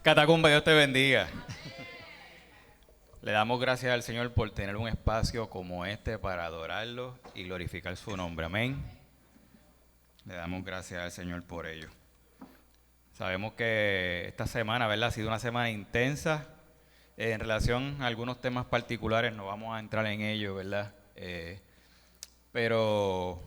Catacumba, Dios te bendiga. Le damos gracias al Señor por tener un espacio como este para adorarlo y glorificar su nombre. Amén. Le damos gracias al Señor por ello. Sabemos que esta semana, ¿verdad? Ha sido una semana intensa. En relación a algunos temas particulares, no vamos a entrar en ello, ¿verdad? Pero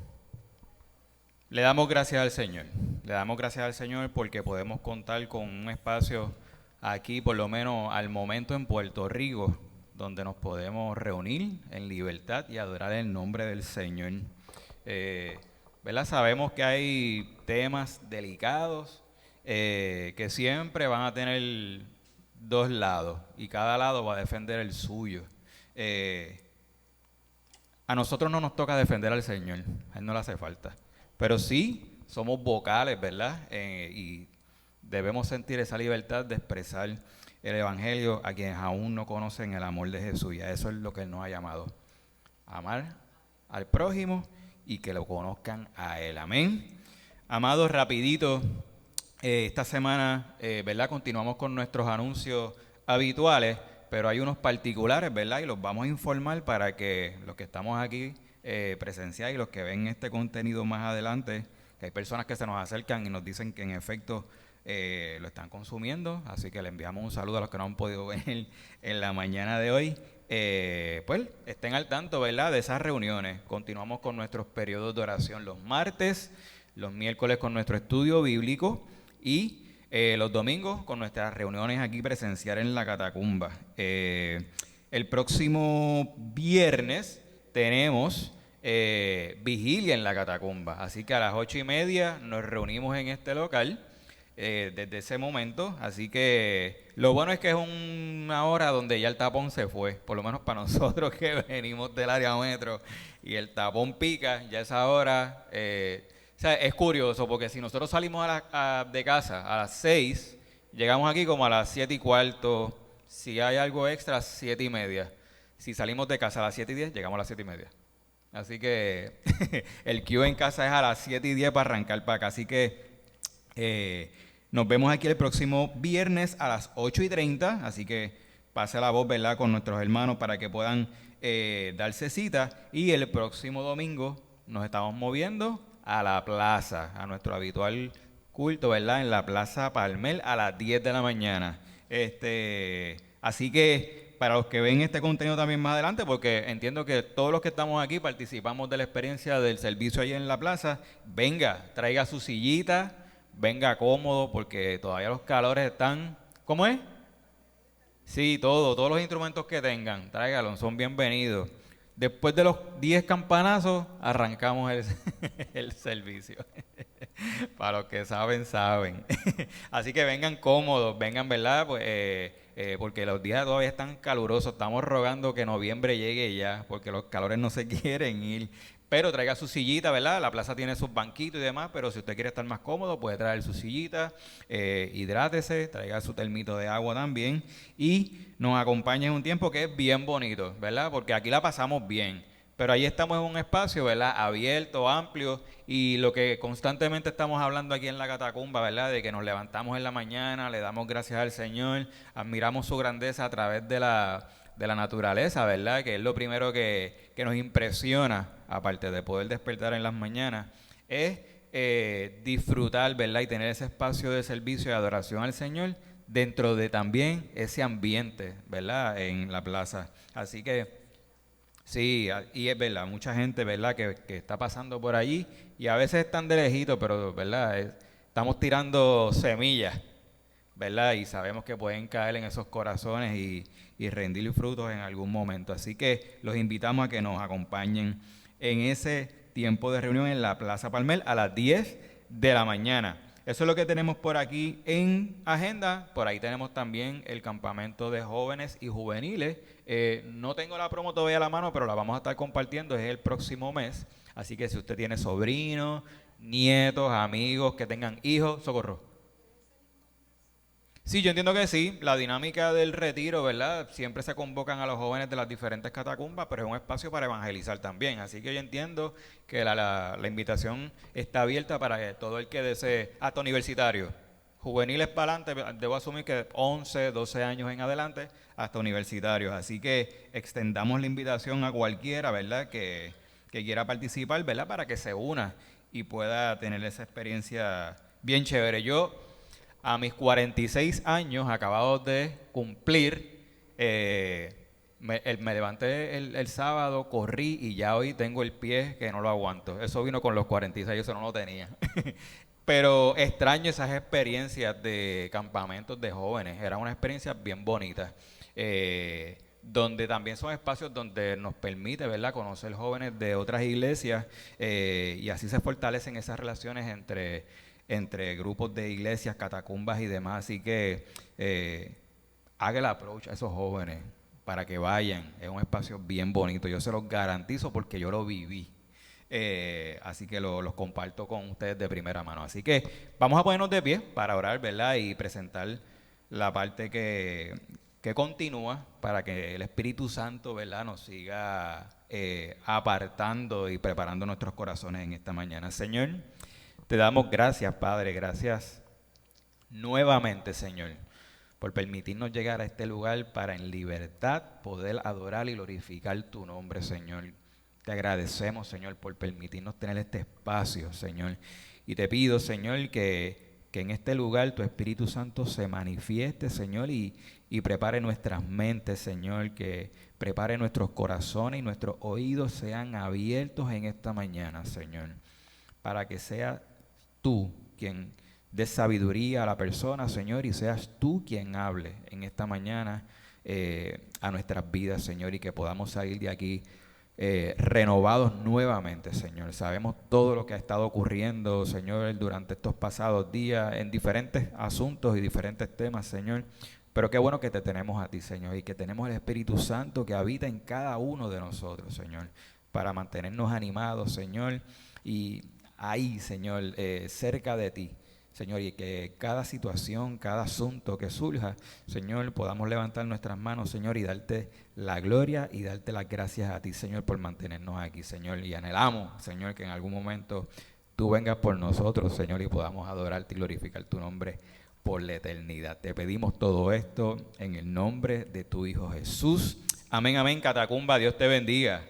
le damos gracias al Señor. Le damos gracias al Señor porque podemos contar con un espacio aquí, por lo menos al momento en Puerto Rico, donde nos podemos reunir en libertad y adorar el nombre del Señor. Eh, ¿Verdad? Sabemos que hay temas delicados que siempre van a tener dos lados y cada lado va a defender el suyo. Eh, a nosotros no nos toca defender al Señor, a Él no le hace falta. Pero sí somos vocales, ¿verdad? Y debemos sentir esa libertad de expresar el Evangelio a quienes aún no conocen el amor de Jesús. Y a eso es lo que Él nos ha llamado. Amar al prójimo y que lo conozcan a Él. Amén. Amados, rapidito, esta semana, ¿verdad? Continuamos con nuestros anuncios habituales, pero hay unos particulares, ¿verdad? Y los vamos a informar para que los que estamos aquí presencial y los que ven este contenido más adelante, que hay personas que se nos acercan y nos dicen que en efecto lo están consumiendo, así que le enviamos un saludo a los que no han podido venir en la mañana de hoy. Pues estén al tanto, ¿verdad? De esas reuniones. Continuamos con nuestros periodos de oración los martes, los miércoles con nuestro estudio bíblico y los domingos con nuestras reuniones aquí presenciales en la Catacumba. El próximo viernes tenemos vigilia en la Catacumba, así que a las 8:30 nos reunimos en este local desde ese momento, así que lo bueno es que es una hora donde ya el tapón se fue, por lo menos para nosotros que venimos del área metro y el tapón pica, ya esa hora, o sea, es curioso porque si nosotros salimos de casa a las 6, llegamos aquí como a las 7:15, si hay algo extra, 7:30. Si salimos de casa a las 7:10, llegamos a las 7:30. Así que el queue en casa es a las 7:10 para arrancar para acá. Así que nos vemos aquí el próximo viernes a las 8:30. Así que pase la voz, ¿verdad?, con nuestros hermanos para que puedan darse cita. Y el próximo domingo nos estamos moviendo a la plaza, a nuestro habitual culto, ¿verdad?, en la Plaza Palmel a las 10 de la mañana. Así que para los que ven este contenido también más adelante, porque entiendo que todos los que estamos aquí participamos de la experiencia del servicio ahí en la plaza, venga, traiga su sillita, venga cómodo, porque todavía los calores están... ¿Cómo es? Sí, todos los instrumentos que tengan, tráigalos, son bienvenidos. Después de los 10 campanazos, arrancamos el servicio. Para los que saben, saben. Así que vengan cómodos, vengan, ¿verdad? Pues, porque los días todavía están calurosos. Estamos rogando que noviembre llegue ya, porque los calores no se quieren ir. Pero traiga su sillita, ¿verdad? La plaza tiene sus banquitos y demás, pero si usted quiere estar más cómodo, puede traer su sillita, hidrátese, traiga su termito de agua también y nos acompañe en un tiempo que es bien bonito, ¿verdad? Porque aquí la pasamos bien. Pero ahí estamos en un espacio, ¿verdad?, abierto, amplio, y lo que constantemente estamos hablando aquí en la Catacumba, ¿verdad?, de que nos levantamos en la mañana, le damos gracias al Señor, admiramos su grandeza a través de la naturaleza, ¿verdad?, que es lo primero que nos impresiona, aparte de poder despertar en las mañanas, es disfrutar, ¿verdad?, y tener ese espacio de servicio y adoración al Señor dentro de también ese ambiente, ¿verdad?, en la plaza. Así que... sí, y es verdad, mucha gente, ¿verdad?, que está pasando por allí y a veces están de lejito, pero, ¿verdad?, estamos tirando semillas, ¿verdad? Y sabemos que pueden caer en esos corazones y rendir frutos en algún momento. Así que los invitamos a que nos acompañen en ese tiempo de reunión en la Plaza Palmel a las 10 de la mañana. Eso es lo que tenemos por aquí en agenda. Por ahí tenemos también el campamento de jóvenes y juveniles. No tengo la promo todavía a la mano, pero la vamos a estar compartiendo. Es el próximo mes. Así que si usted tiene sobrinos, nietos, amigos que tengan hijos, socorro. Sí, yo entiendo que sí. La dinámica del retiro, ¿verdad? Siempre se convocan a los jóvenes de las diferentes catacumbas, pero es un espacio para evangelizar también. Así que yo entiendo que la invitación está abierta para que todo el que desee, acto universitario, juveniles para adelante, debo asumir que 11, 12 años en adelante, hasta universitarios. Así que extendamos la invitación a cualquiera, ¿verdad?, que quiera participar, ¿verdad?, para que se una y pueda tener esa experiencia bien chévere. Yo, a mis 46 años, acabados de cumplir, me levanté el sábado, corrí y ya hoy tengo el pie que no lo aguanto. Eso vino con los 46, eso no lo tenía. Pero extraño esas experiencias de campamentos de jóvenes. Era una experiencia bien bonita. Donde también son espacios donde nos permite, ¿verdad?, conocer jóvenes de otras iglesias, y así se fortalecen esas relaciones entre grupos de iglesias, catacumbas y demás. Así que haga el approach a esos jóvenes para que vayan. Es un espacio bien bonito. Yo se los garantizo porque yo lo viví. Así que los comparto con ustedes de primera mano. Así que vamos a ponernos de pie para orar, ¿verdad?, y presentar la parte que continúa para que el Espíritu Santo, ¿verdad?, nos siga apartando y preparando nuestros corazones en esta mañana. Señor, te damos gracias, Padre, gracias nuevamente, Señor, por permitirnos llegar a este lugar para en libertad poder adorar y glorificar tu nombre, Señor. Te agradecemos, Señor, por permitirnos tener este espacio, Señor. Y te pido, Señor, que en este lugar tu Espíritu Santo se manifieste, Señor, y prepare nuestras mentes, Señor, que prepare nuestros corazones y nuestros oídos sean abiertos en esta mañana, Señor, para que sea tú quien des sabiduría a la persona, Señor, y seas tú quien hable en esta mañana a nuestras vidas, Señor, y que podamos salir de aquí renovados nuevamente, Señor. Sabemos todo lo que ha estado ocurriendo, Señor, durante estos pasados días en diferentes asuntos y diferentes temas, Señor. Pero qué bueno que te tenemos a ti, Señor, y que tenemos el Espíritu Santo que habita en cada uno de nosotros, Señor, para mantenernos animados, Señor, y ahí, Señor, cerca de ti, Señor, y que cada situación, cada asunto que surja, Señor, podamos levantar nuestras manos, Señor, y darte la gloria y darte las gracias a ti, Señor, por mantenernos aquí, Señor. Y anhelamos, Señor, que en algún momento tú vengas por nosotros, Señor, y podamos adorarte y glorificar tu nombre por la eternidad. Te pedimos todo esto en el nombre de tu Hijo Jesús. Amén, amén, Catacumba, Dios te bendiga.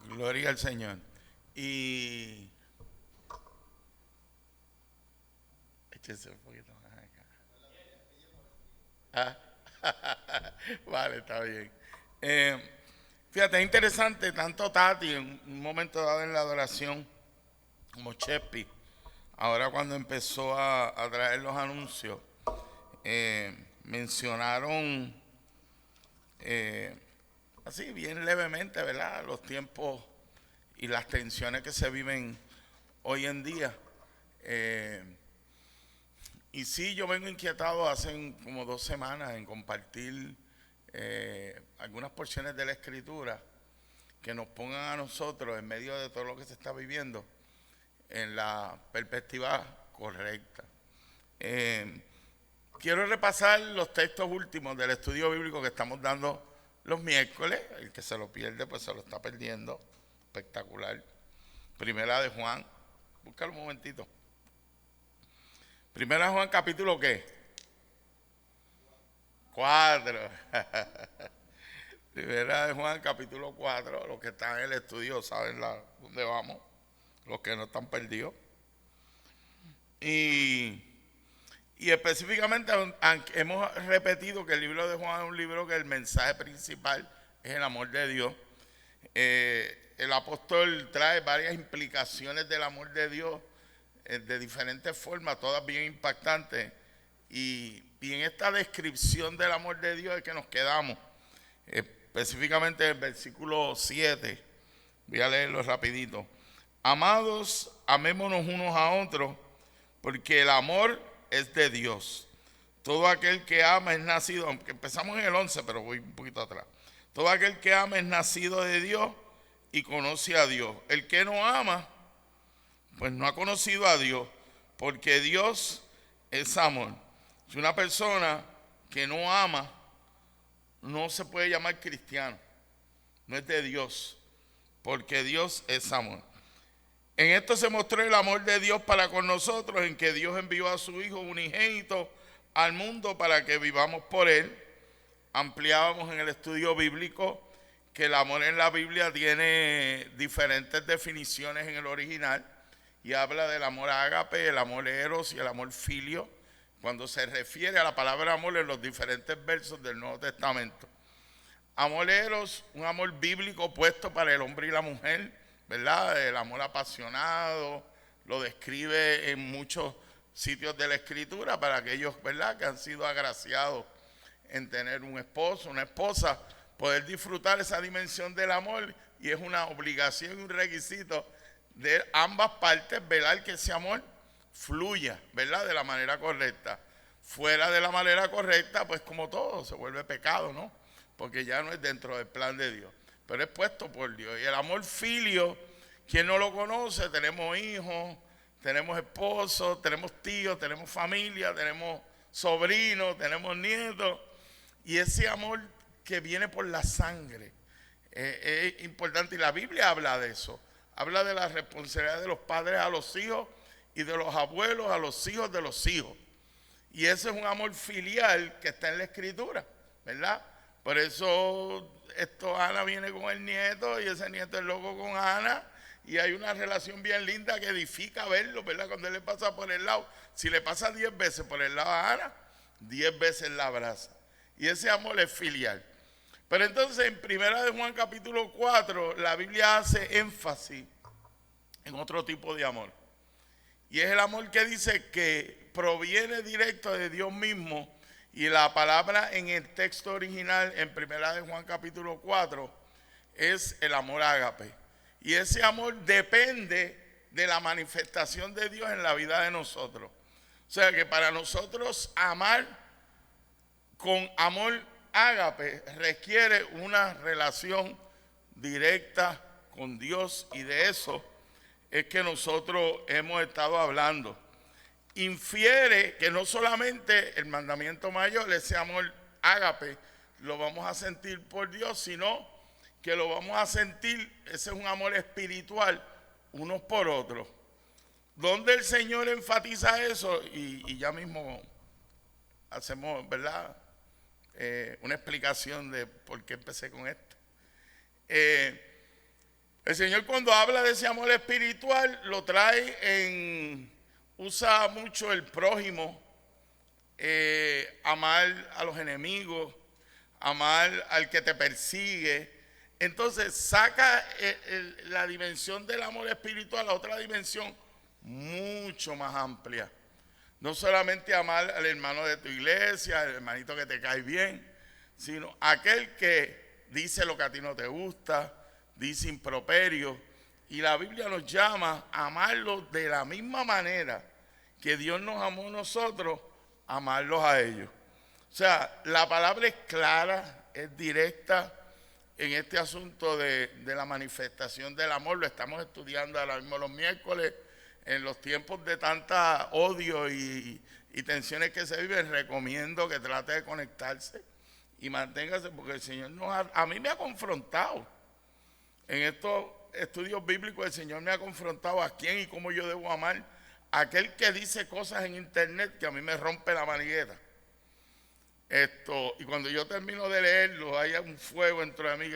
Gloria al Señor. Y échese un poquito más acá. Ah, vale, está bien. Fíjate, es interesante, tanto Tati en un momento dado en la adoración como Chepi, ahora cuando empezó a traer los anuncios, mencionaron así bien levemente, ¿verdad?, los tiempos y las tensiones que se viven hoy en día. Y sí, yo vengo inquietado hace como 2 semanas en compartir algunas porciones de la Escritura que nos pongan a nosotros en medio de todo lo que se está viviendo en la perspectiva correcta. Quiero repasar los textos últimos del estudio bíblico que estamos dando los miércoles. El que se lo pierde, pues se lo está perdiendo. Espectacular. Primera de Juan. Búscalo un momentito. Primera de Juan, capítulo ¿qué? 4. Primera de Juan, capítulo 4. Los que están en el estudio saben dónde vamos. Los que no están perdidos. Y específicamente hemos repetido que el libro de Juan es un libro que el mensaje principal es el amor de Dios. El apóstol trae varias implicaciones del amor de Dios de diferentes formas, todas bien impactantes. Y en esta descripción del amor de Dios es que nos quedamos. Específicamente el versículo 7. Voy a leerlo rapidito. Amados, amémonos unos a otros, porque el amor es de Dios. Todo aquel que ama es nacido, aunque empezamos en el 11, pero voy un poquito atrás. Todo aquel que ama es nacido de Dios y conoce a Dios. El que no ama, pues no ha conocido a Dios, porque Dios es amor. Si una persona que no ama, no se puede llamar cristiano, no es de Dios, porque Dios es amor. En esto se mostró el amor de Dios para con nosotros, en que Dios envió a su Hijo unigénito al mundo para que vivamos por Él. Ampliábamos en el estudio bíblico que el amor en la Biblia tiene diferentes definiciones en el original y habla del amor ágape, el amor eros y el amor filio, cuando se refiere a la palabra amor en los diferentes versos del Nuevo Testamento. Amor eros, un amor bíblico puesto para el hombre y la mujer, ¿verdad? El amor apasionado, lo describe en muchos sitios de la Escritura para aquellos, ¿verdad?, que han sido agraciados en tener un esposo, una esposa, poder disfrutar esa dimensión del amor, y es una obligación y un requisito de ambas partes velar que ese amor fluya, ¿verdad?, de la manera correcta. Fuera de la manera correcta, pues como todo, se vuelve pecado, ¿no? Porque ya no es dentro del plan de Dios, pero es puesto por Dios. Y el amor filio, quien no lo conoce, tenemos hijos, tenemos esposos, tenemos tíos, tenemos familia, tenemos sobrinos, tenemos nietos, y ese amor que viene por la sangre es importante, y la Biblia habla de eso, habla de la responsabilidad de los padres a los hijos y de los abuelos a los hijos de los hijos, y ese es un amor filial que está en la Escritura, ¿verdad? Por eso Ana viene con el nieto y ese nieto es loco con Ana, y hay una relación bien linda que edifica verlo, ¿verdad? Cuando él le pasa por el lado, si le pasa 10 veces por el lado a Ana, 10 veces la abraza. Y ese amor es filial. Pero entonces en 1 de Juan capítulo 4, la Biblia hace énfasis en otro tipo de amor. Y es el amor que dice que proviene directo de Dios mismo. Y la palabra en el texto original, en 1 de Juan capítulo 4, es el amor ágape. Y ese amor depende de la manifestación de Dios en la vida de nosotros. O sea que para nosotros amar con amor ágape requiere una relación directa con Dios, y de eso es que nosotros hemos estado hablando. Infiere que no solamente el mandamiento mayor, ese amor ágape, lo vamos a sentir por Dios, sino que lo vamos a sentir, ese es un amor espiritual, unos por otros. ¿Dónde el Señor enfatiza eso? Y ya mismo hacemos, ¿verdad?, una explicación de por qué empecé con esto. El Señor, cuando habla de ese amor espiritual, lo trae usa mucho el prójimo, amar a los enemigos, amar al que te persigue. Entonces saca la dimensión del amor espiritual a otra dimensión mucho más amplia. No solamente amar al hermano de tu iglesia, al hermanito que te cae bien, sino aquel que dice lo que a ti no te gusta, dice improperio. Y la Biblia nos llama a amarlos de la misma manera que Dios nos amó a nosotros, amarlos a ellos. O sea, la palabra es clara, es directa en este asunto de la manifestación del amor. Lo estamos estudiando ahora mismo los miércoles. En los tiempos de tanta odio y tensiones que se viven, recomiendo que trate de conectarse y manténgase, porque el Señor a mí me ha confrontado. En estos estudios bíblicos el Señor me ha confrontado a quién y cómo yo debo amar a aquel que dice cosas en internet que a mí me rompe la manigueta. Y cuando yo termino de leerlo, hay un fuego entre mí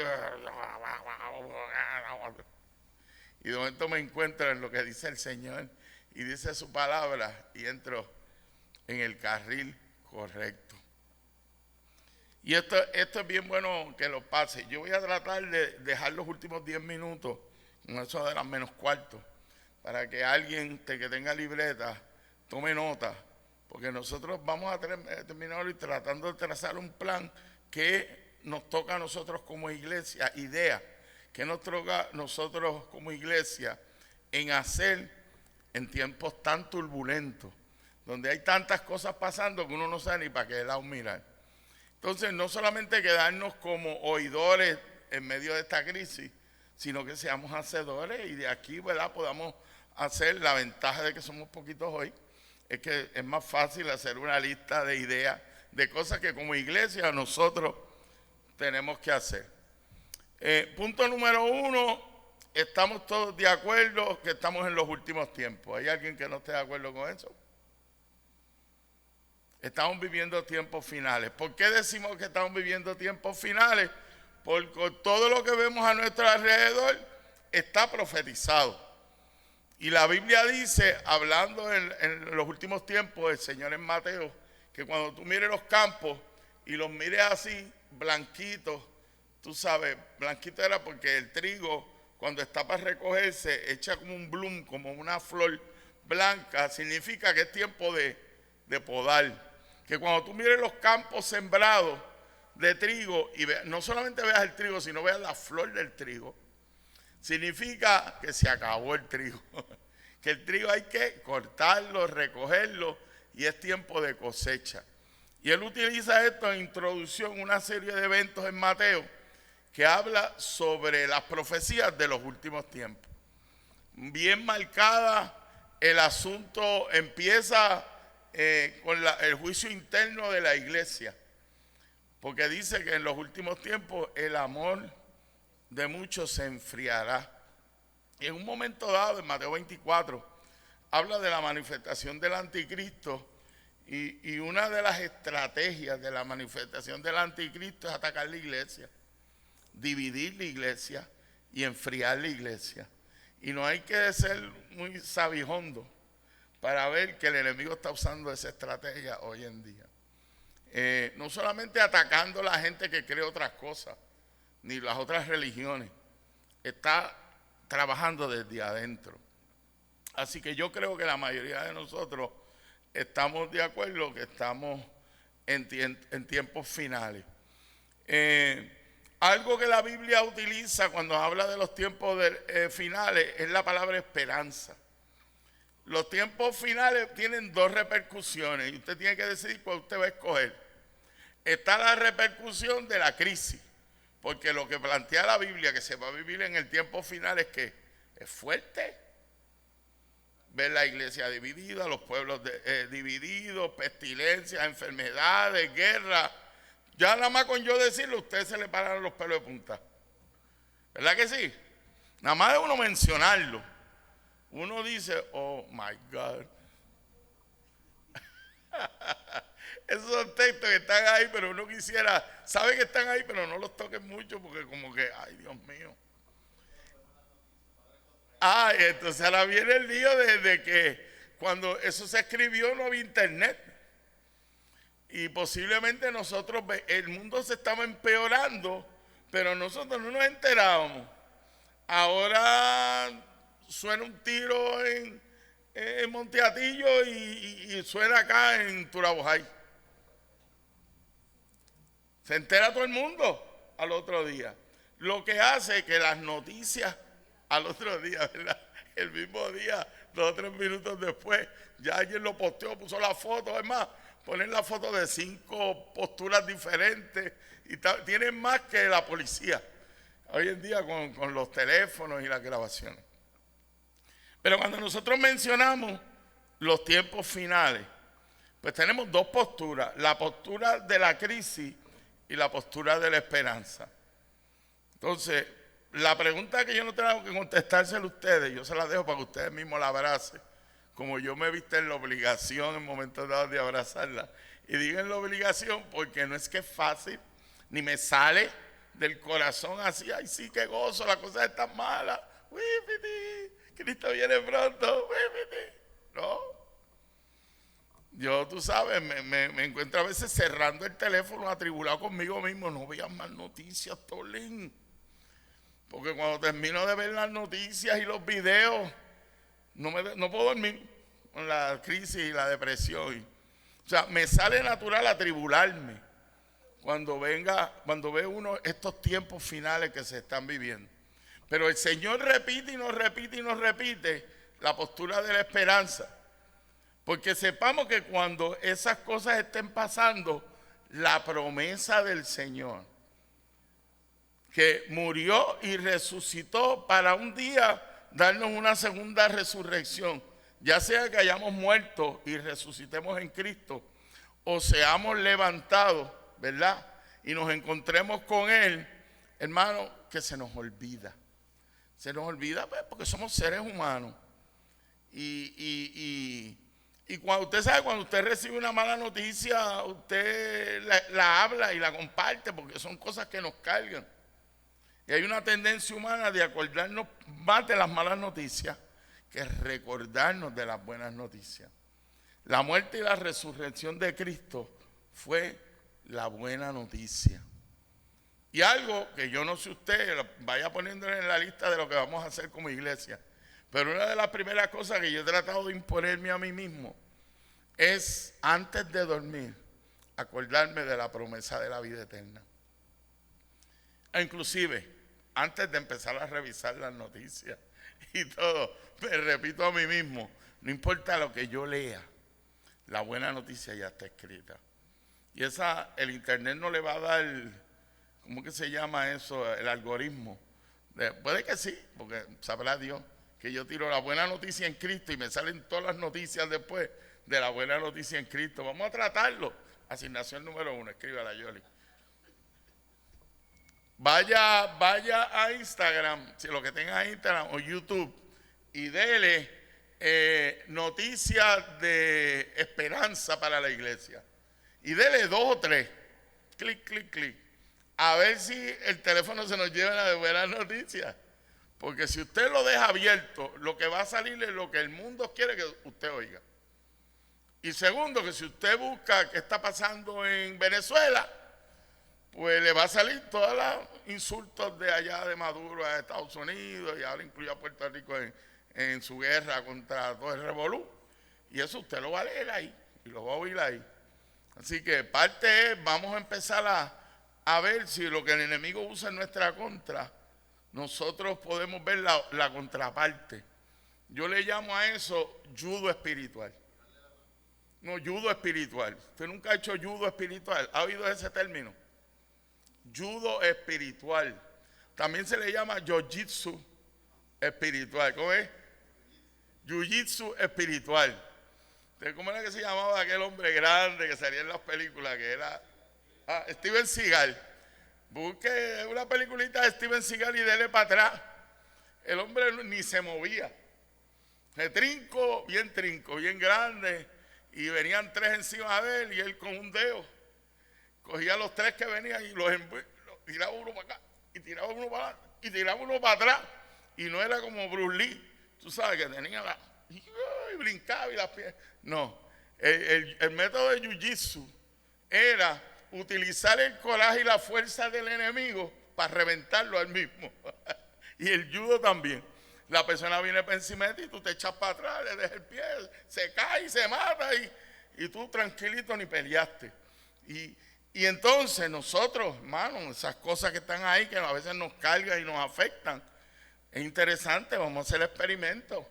y de momento me encuentro en lo que dice el Señor y dice su palabra, y entro en el carril correcto. Y esto es bien bueno que lo pase. Yo voy a tratar de dejar los últimos 10 minutos, con eso de las menos cuarto, para que alguien que tenga libreta tome nota, porque nosotros vamos a terminar hoy tratando de trazar un plan que nos toca a nosotros como iglesia, idea que nos toca a nosotros como iglesia en hacer en tiempos tan turbulentos, donde hay tantas cosas pasando que uno no sabe ni para qué lado mirar. Entonces, no solamente quedarnos como oidores en medio de esta crisis, sino que seamos hacedores, y de aquí, ¿verdad?, podamos hacer la ventaja de que somos poquitos hoy, es que es más fácil hacer una lista de ideas, de cosas que como iglesia nosotros tenemos que hacer. Punto número 1, estamos todos de acuerdo que estamos en los últimos tiempos. ¿Hay alguien que no esté de acuerdo con eso? Estamos viviendo tiempos finales. ¿Por qué decimos que estamos viviendo tiempos finales? Porque todo lo que vemos a nuestro alrededor está profetizado. Y la Biblia dice, hablando en los últimos tiempos, el Señor en Mateo, que cuando tú mires los campos y los mires así, blanquitos, tú sabes, blanquito era porque el trigo, cuando está para recogerse, echa como un bloom, como una flor blanca, significa que es tiempo de podar. Que cuando tú mires los campos sembrados de trigo, y no solamente veas el trigo, sino veas la flor del trigo, significa que se acabó el trigo. Que el trigo hay que cortarlo, recogerlo, y es tiempo de cosecha. Y él utiliza esto en introducción, una serie de eventos en Mateo, que habla sobre las profecías de los últimos tiempos. Bien marcada, el asunto empieza con el juicio interno de la iglesia, porque dice que en los últimos tiempos el amor de muchos se enfriará. Y en un momento dado, en Mateo 24, habla de la manifestación del anticristo, y una de las estrategias de la manifestación del anticristo es atacar la iglesia, dividir la iglesia y enfriar la iglesia. Y no hay que ser muy sabijondo para ver que el enemigo está usando esa estrategia hoy en día. No solamente atacando a la gente que cree otras cosas, ni las otras religiones, está trabajando desde adentro. Así que yo creo que la mayoría de nosotros estamos de acuerdo que estamos en tiempos finales. Algo que la Biblia utiliza cuando habla de los tiempos finales es la palabra esperanza. Los tiempos finales tienen dos repercusiones y usted tiene que decidir cuál usted va a escoger. Está la repercusión de la crisis, porque lo que plantea la Biblia que se va a vivir en el tiempo final es que es fuerte. Ver la iglesia dividida, los pueblos divididos, pestilencias, enfermedades, guerra. Ya nada más con yo decirlo, a ustedes se le paran los pelos de punta. ¿Verdad que sí? Nada más de uno mencionarlo, uno dice, oh my God. Esos son textos que están ahí, pero uno quisiera, sabe que están ahí, pero no los toquen mucho porque como que, ay Dios mío. Entonces ahora viene el lío de que cuando eso se escribió no había internet. Y posiblemente nosotros, el mundo se estaba empeorando, pero nosotros no nos enterábamos. Ahora suena un tiro en Monteatillo y suena acá en Turabojay. Se entera todo el mundo al otro día. Lo que hace que las noticias al otro día, ¿verdad? El mismo día, 2 o 3 minutos después, ya alguien lo posteó, puso la foto. Es más, ponen la foto de 5 posturas diferentes y tienen más que la policía hoy en día con los teléfonos y las grabaciones. Pero cuando nosotros mencionamos los tiempos finales, pues tenemos 2 posturas, la postura de la crisis y la postura de la esperanza. Entonces, la pregunta que yo no tengo que contestársela a ustedes, yo se la dejo para que ustedes mismos la abracen, como yo me he visto en la obligación en momentos dados de abrazarla. Y digo en la obligación porque no es que es fácil, ni me sale del corazón así, ay sí, qué gozo, la cosa está mala, Cristo viene pronto, no. Yo, tú sabes, me encuentro a veces cerrando el teléfono, atribulado conmigo mismo, no veas más noticias, Tolín. Porque cuando termino de ver las noticias y los videos, no puedo dormir con la crisis y la depresión. O sea, me sale natural atribularme cuando ve uno estos tiempos finales que se están viviendo. Pero el Señor repite y nos repite y nos repite la postura de la esperanza. Porque sepamos que cuando esas cosas estén pasando, la promesa del Señor, que murió y resucitó para un día darnos una segunda resurrección, ya sea que hayamos muerto y resucitemos en Cristo, o seamos levantados, ¿verdad? Y nos encontremos con Él, hermano, que se nos olvida. Se nos olvida, pues, porque somos seres humanos. Y cuando usted sabe, cuando usted recibe una mala noticia, usted la habla y la comparte, porque son cosas que nos cargan. Y hay una tendencia humana de acordarnos más de las malas noticias que recordarnos de las buenas noticias. La muerte y la resurrección de Cristo fue la buena noticia. Y algo que yo no sé usted, vaya poniéndole en la lista de lo que vamos a hacer como iglesia, pero una de las primeras cosas que yo he tratado de imponerme a mí mismo es, antes de dormir, acordarme de la promesa de la vida eterna. E inclusive, antes de empezar a revisar las noticias y todo, me repito a mí mismo, no importa lo que yo lea, la buena noticia ya está escrita. Y el internet no le va a dar, ¿cómo que se llama eso? El algoritmo. Puede que sí, porque sabrá Dios que yo tiro la buena noticia en Cristo y me salen todas las noticias después de la buena noticia en Cristo. Vamos a tratarlo. Asignación número 1, escríbala, Yoli. Vaya a Instagram, si lo que tenga Instagram o YouTube, y dele noticias de esperanza para la iglesia. Y dele 2 o 3. Clic, clic, clic. A ver si el teléfono se nos lleva de buenas noticias. Porque si usted lo deja abierto, lo que va a salir es lo que el mundo quiere que usted oiga. Y segundo, que si usted busca qué está pasando en Venezuela, pues le va a salir todos los insultos de allá de Maduro a Estados Unidos, y ahora incluye a Puerto Rico en su guerra contra todo el revolú. Y eso usted lo va a leer ahí y lo va a oír ahí. Así que parte es, vamos a empezar a ver si lo que el enemigo usa en nuestra contra, nosotros podemos ver la contraparte. Yo le llamo a eso judo espiritual. No, judo espiritual. Usted nunca ha hecho judo espiritual. ¿Ha oído ese término? Judo espiritual. También se le llama jiu-jitsu espiritual. ¿Cómo es? Jiu-jitsu espiritual. ¿Cómo era que se llamaba aquel hombre grande que salía en las películas? Que era Steven Seagal. Busque una peliculita de Steven Seagal y dele para atrás. El hombre ni se movía. Trinco, bien grande. Y venían 3 encima de él y él con un dedo cogía los 3 que venían y los tiraba uno para acá y tiraba uno para adelante y tiraba uno para atrás. Y no era como Bruce Lee, tú sabes, que tenía y brincaba y las piernas. No, el método de jiu-jitsu era utilizar el coraje y la fuerza del enemigo para reventarlo al mismo. Y el judo también. La persona viene para encima de ti, tú te echas para atrás, le dejas el pie, se cae y se mata y tú tranquilito ni peleaste. Y entonces nosotros, hermanos, esas cosas que están ahí que a veces nos cargan y nos afectan, es interesante, vamos a hacer el experimento.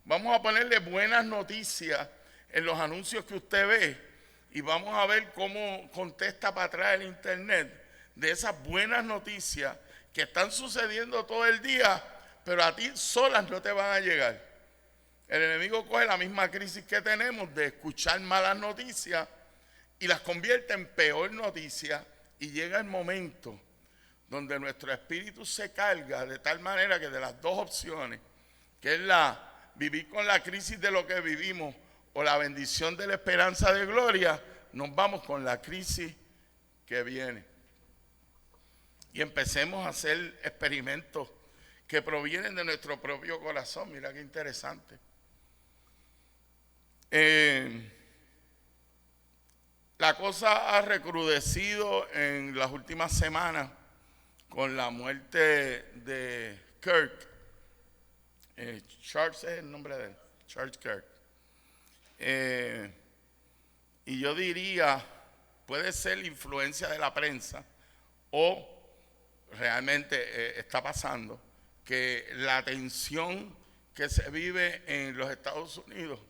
Vamos a ponerle buenas noticias en los anuncios que usted ve y vamos a ver cómo contesta para atrás el internet de esas buenas noticias que están sucediendo todo el día, pero a ti solas no te van a llegar. El enemigo coge la misma crisis que tenemos de escuchar malas noticias y las convierte en peor noticia, y llega el momento donde nuestro espíritu se carga de tal manera que de las 2 opciones, que es vivir con la crisis de lo que vivimos o la bendición de la esperanza de gloria, nos vamos con la crisis que viene. Y empecemos a hacer experimentos que provienen de nuestro propio corazón. Mira qué interesante. La cosa ha recrudecido en las últimas semanas con la muerte de Kirk. Charles es el nombre de él, Charles Kirk. Y yo diría, puede ser influencia de la prensa o realmente está pasando que la tensión que se vive en los Estados Unidos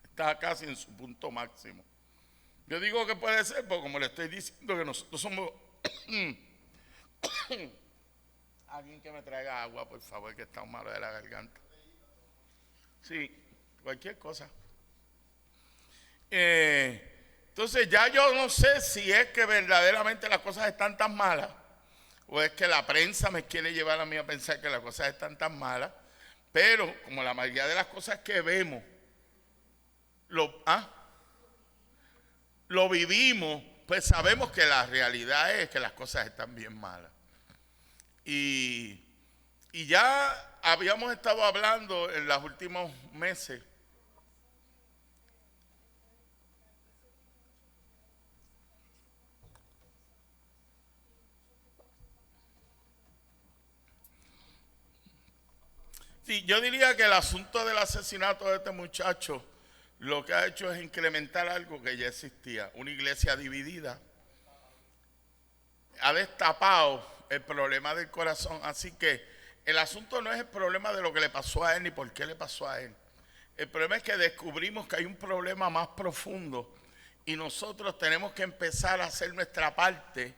está casi en su punto máximo. Yo digo que puede ser, porque como le estoy diciendo que nosotros somos... Alguien que me traiga agua, por favor, que está malo de la garganta. Sí, cualquier cosa. Entonces ya yo no sé si es que verdaderamente las cosas están tan malas o es que la prensa me quiere llevar a mí a pensar que las cosas están tan malas, pero como la mayoría de las cosas que vemos lo vivimos, pues sabemos que la realidad es que las cosas están bien malas. Y ya habíamos estado hablando en los últimos meses sí, yo diría que el asunto del asesinato de este muchacho lo que ha hecho es incrementar algo que ya existía, una iglesia dividida. Ha destapado el problema del corazón, así que el asunto no es el problema de lo que le pasó a él ni por qué le pasó a él. El problema es que descubrimos que hay un problema más profundo y nosotros tenemos que empezar a hacer nuestra parte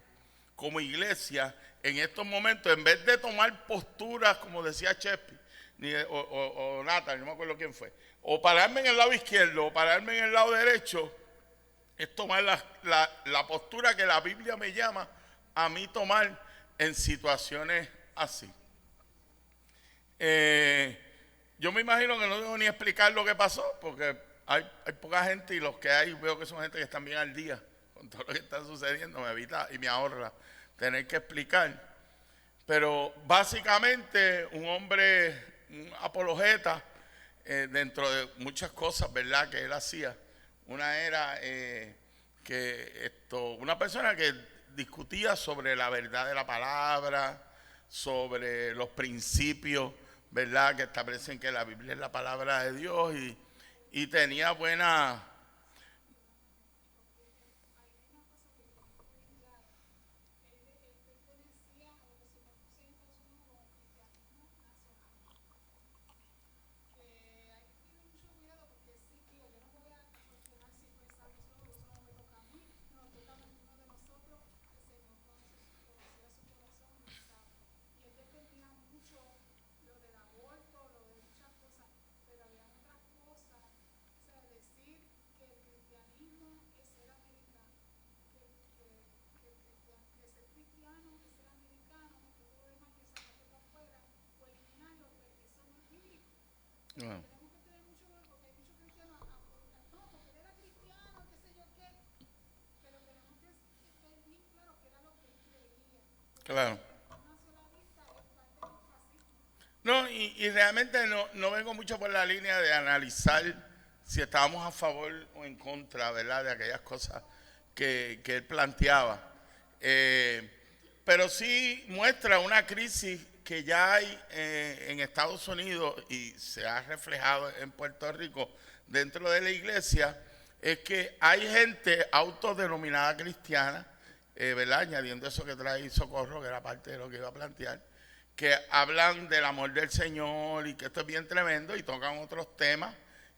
como iglesia en estos momentos, en vez de tomar posturas, como decía Chepi, o Nathan, no me acuerdo quién fue, o pararme en el lado izquierdo o pararme en el lado derecho, es tomar la postura que la Biblia me llama a mí tomar en situaciones así. Yo me imagino que no debo ni explicar lo que pasó, porque hay poca gente y los que hay veo que son gente que están bien al día con todo lo que está sucediendo, me evita y me ahorra tener que explicar. Pero básicamente un hombre, un apologeta, dentro de muchas cosas, ¿verdad?, que él hacía. Una era una persona que discutía sobre la verdad de la palabra, sobre los principios, ¿verdad?, que establecen que la Biblia es la palabra de Dios y tenía buena... Bueno. Claro. No, y realmente no vengo mucho por la línea de analizar si estábamos a favor o en contra, ¿verdad?, de aquellas cosas que él planteaba. Pero sí muestra una crisis que ya hay en Estados Unidos y se ha reflejado en Puerto Rico dentro de la iglesia, es que hay gente autodenominada cristiana, ¿verdad?, añadiendo eso que trae Socorro, que era parte de lo que iba a plantear, que hablan del amor del Señor y que esto es bien tremendo y tocan otros temas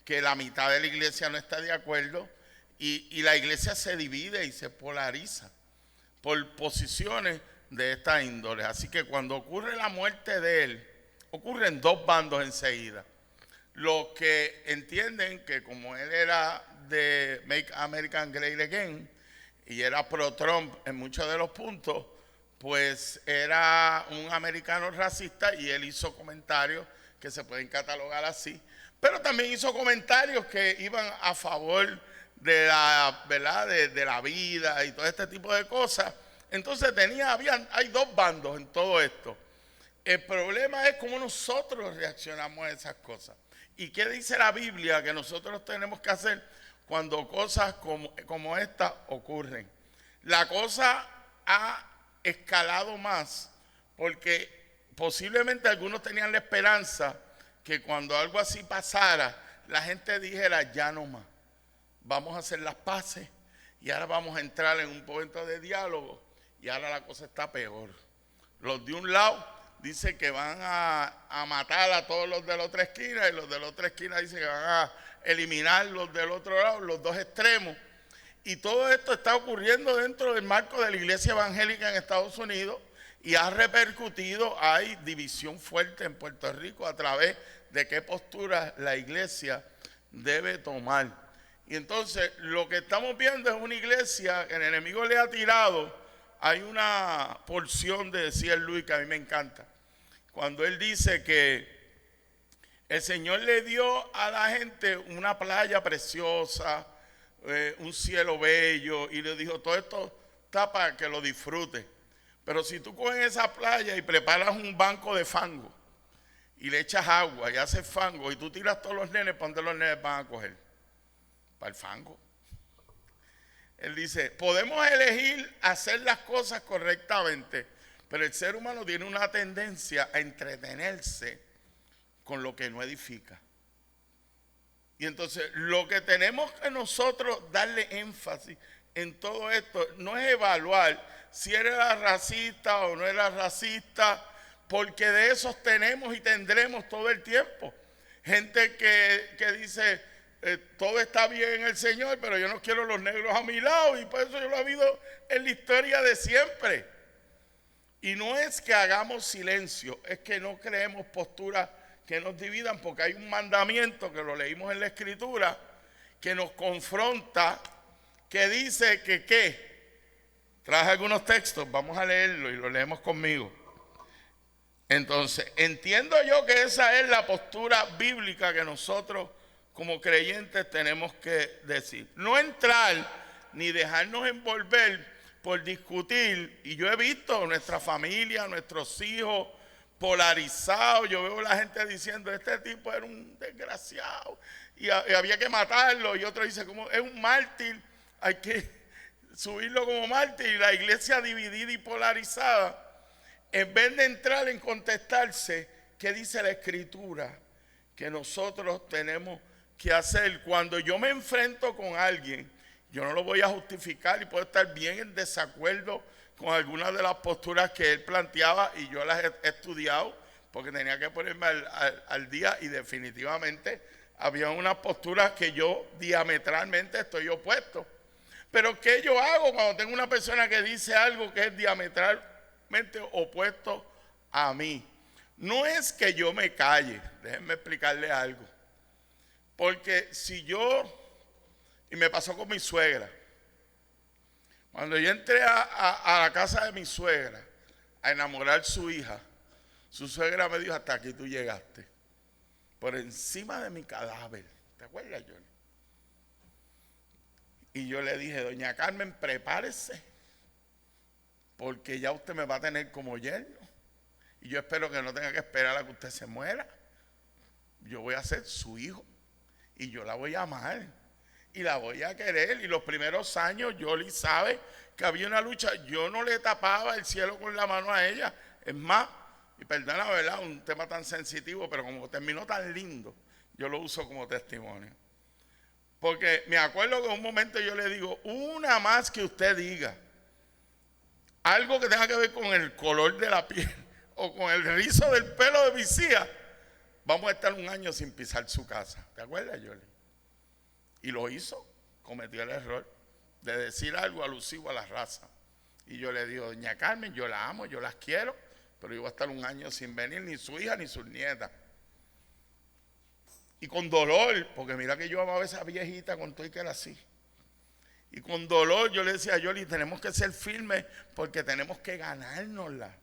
que la mitad de la iglesia no está de acuerdo y la iglesia se divide y se polariza por posiciones de esta índole. Así que cuando ocurre la muerte de él, ocurren dos bandos enseguida. Los que entienden que como él era de Make America Great Again y era pro-Trump en muchos de los puntos, pues era un americano racista y él hizo comentarios que se pueden catalogar así, pero también hizo comentarios que iban a favor de la, ¿verdad?, de la vida y todo este tipo de cosas. Entonces hay dos bandos en todo esto. El problema es cómo nosotros reaccionamos a esas cosas. ¿Y qué dice la Biblia que nosotros tenemos que hacer cuando cosas como esta ocurren? La cosa ha escalado más porque posiblemente algunos tenían la esperanza que cuando algo así pasara, la gente dijera, ya no más, vamos a hacer las paces y ahora vamos a entrar en un momento de diálogo y ahora la cosa está peor. Los de un lado dicen que van a matar a todos los de la otra esquina y los de la otra esquina dicen que van a eliminar los del otro lado, los dos extremos. Y todo esto está ocurriendo dentro del marco de la iglesia evangélica en Estados Unidos y ha repercutido, hay división fuerte en Puerto Rico a través de qué postura la iglesia debe tomar. Y entonces lo que estamos viendo es una iglesia que el enemigo le ha tirado. Hay una porción de C.S. Lewis que a mí me encanta, cuando él dice que el Señor le dio a la gente una playa preciosa, un cielo bello, y le dijo, todo esto está para que lo disfrute. Pero si tú coges esa playa y preparas un banco de fango, y le echas agua y haces fango, y tú tiras todos los nenes, ¿para dónde los nenes van a coger? Para el fango. Él dice, podemos elegir hacer las cosas correctamente, pero el ser humano tiene una tendencia a entretenerse con lo que no edifica. Y entonces lo que tenemos que nosotros darle énfasis en todo esto no es evaluar si era racista o no era racista, porque de esos tenemos y tendremos todo el tiempo. Gente que dice, todo está bien en el Señor, pero yo no quiero los negros a mi lado, y por eso yo lo he habido en la historia de siempre. Y no es que hagamos silencio, es que no creemos posturas que nos dividan, porque hay un mandamiento que lo leímos en la Escritura que nos confronta, que dice que ¿qué? Traje algunos textos, vamos a leerlo y lo leemos conmigo. Entonces, entiendo yo que esa es la postura bíblica que nosotros como creyentes tenemos que decir. No entrar ni dejarnos envolver por discutir, y yo he visto nuestra familia, nuestros hijos polarizados. Yo veo a la gente diciendo, este tipo era un desgraciado y había que matarlo, y otro dice, como es un mártir, hay que subirlo como mártir, y la iglesia dividida y polarizada, en vez de entrar en contestarse qué dice la Escritura que nosotros tenemos que hacer. Cuando yo me enfrento con alguien, yo no lo voy a justificar, y puedo estar bien en desacuerdo con algunas de las posturas que él planteaba, y yo las he estudiado porque tenía que ponerme al día, y definitivamente había unas posturas que yo diametralmente estoy opuesto. Pero ¿qué yo hago cuando tengo una persona que dice algo que es diametralmente opuesto a mí? No es que yo me calle, déjenme explicarle algo. Porque si yo, y me pasó con mi suegra, cuando yo entré a la casa de mi suegra a enamorar a su hija, su suegra me dijo, hasta aquí tú llegaste, por encima de mi cadáver. ¿Te acuerdas, Johnny? Y yo le dije, doña Carmen, prepárese, porque ya usted me va a tener como yerno, y yo espero que no tenga que esperar a que usted se muera. Yo voy a ser su hijo, y yo la voy a amar, y la voy a querer. Y los primeros años, Yoli sabe que había una lucha. Yo no le tapaba el cielo con la mano a ella. Es más, y perdona, ¿verdad?, un tema tan sensitivo, pero como terminó tan lindo, yo lo uso como testimonio. Porque me acuerdo que en un momento yo le digo, una más que usted diga algo que tenga que ver con el color de la piel o con el rizo del pelo de mis hijas, vamos a estar un año sin pisar su casa. ¿Te acuerdas, Yoli? Y lo hizo, cometió el error de decir algo alusivo a la raza. Y yo le digo, doña Carmen, yo la amo, yo las quiero, pero yo voy a estar un año sin venir, ni su hija ni sus nietas. Y con dolor, porque mira que yo amaba a esa viejita con todo y que era así. Y con dolor yo le decía a Yoli, tenemos que ser firmes porque tenemos que ganárnosla.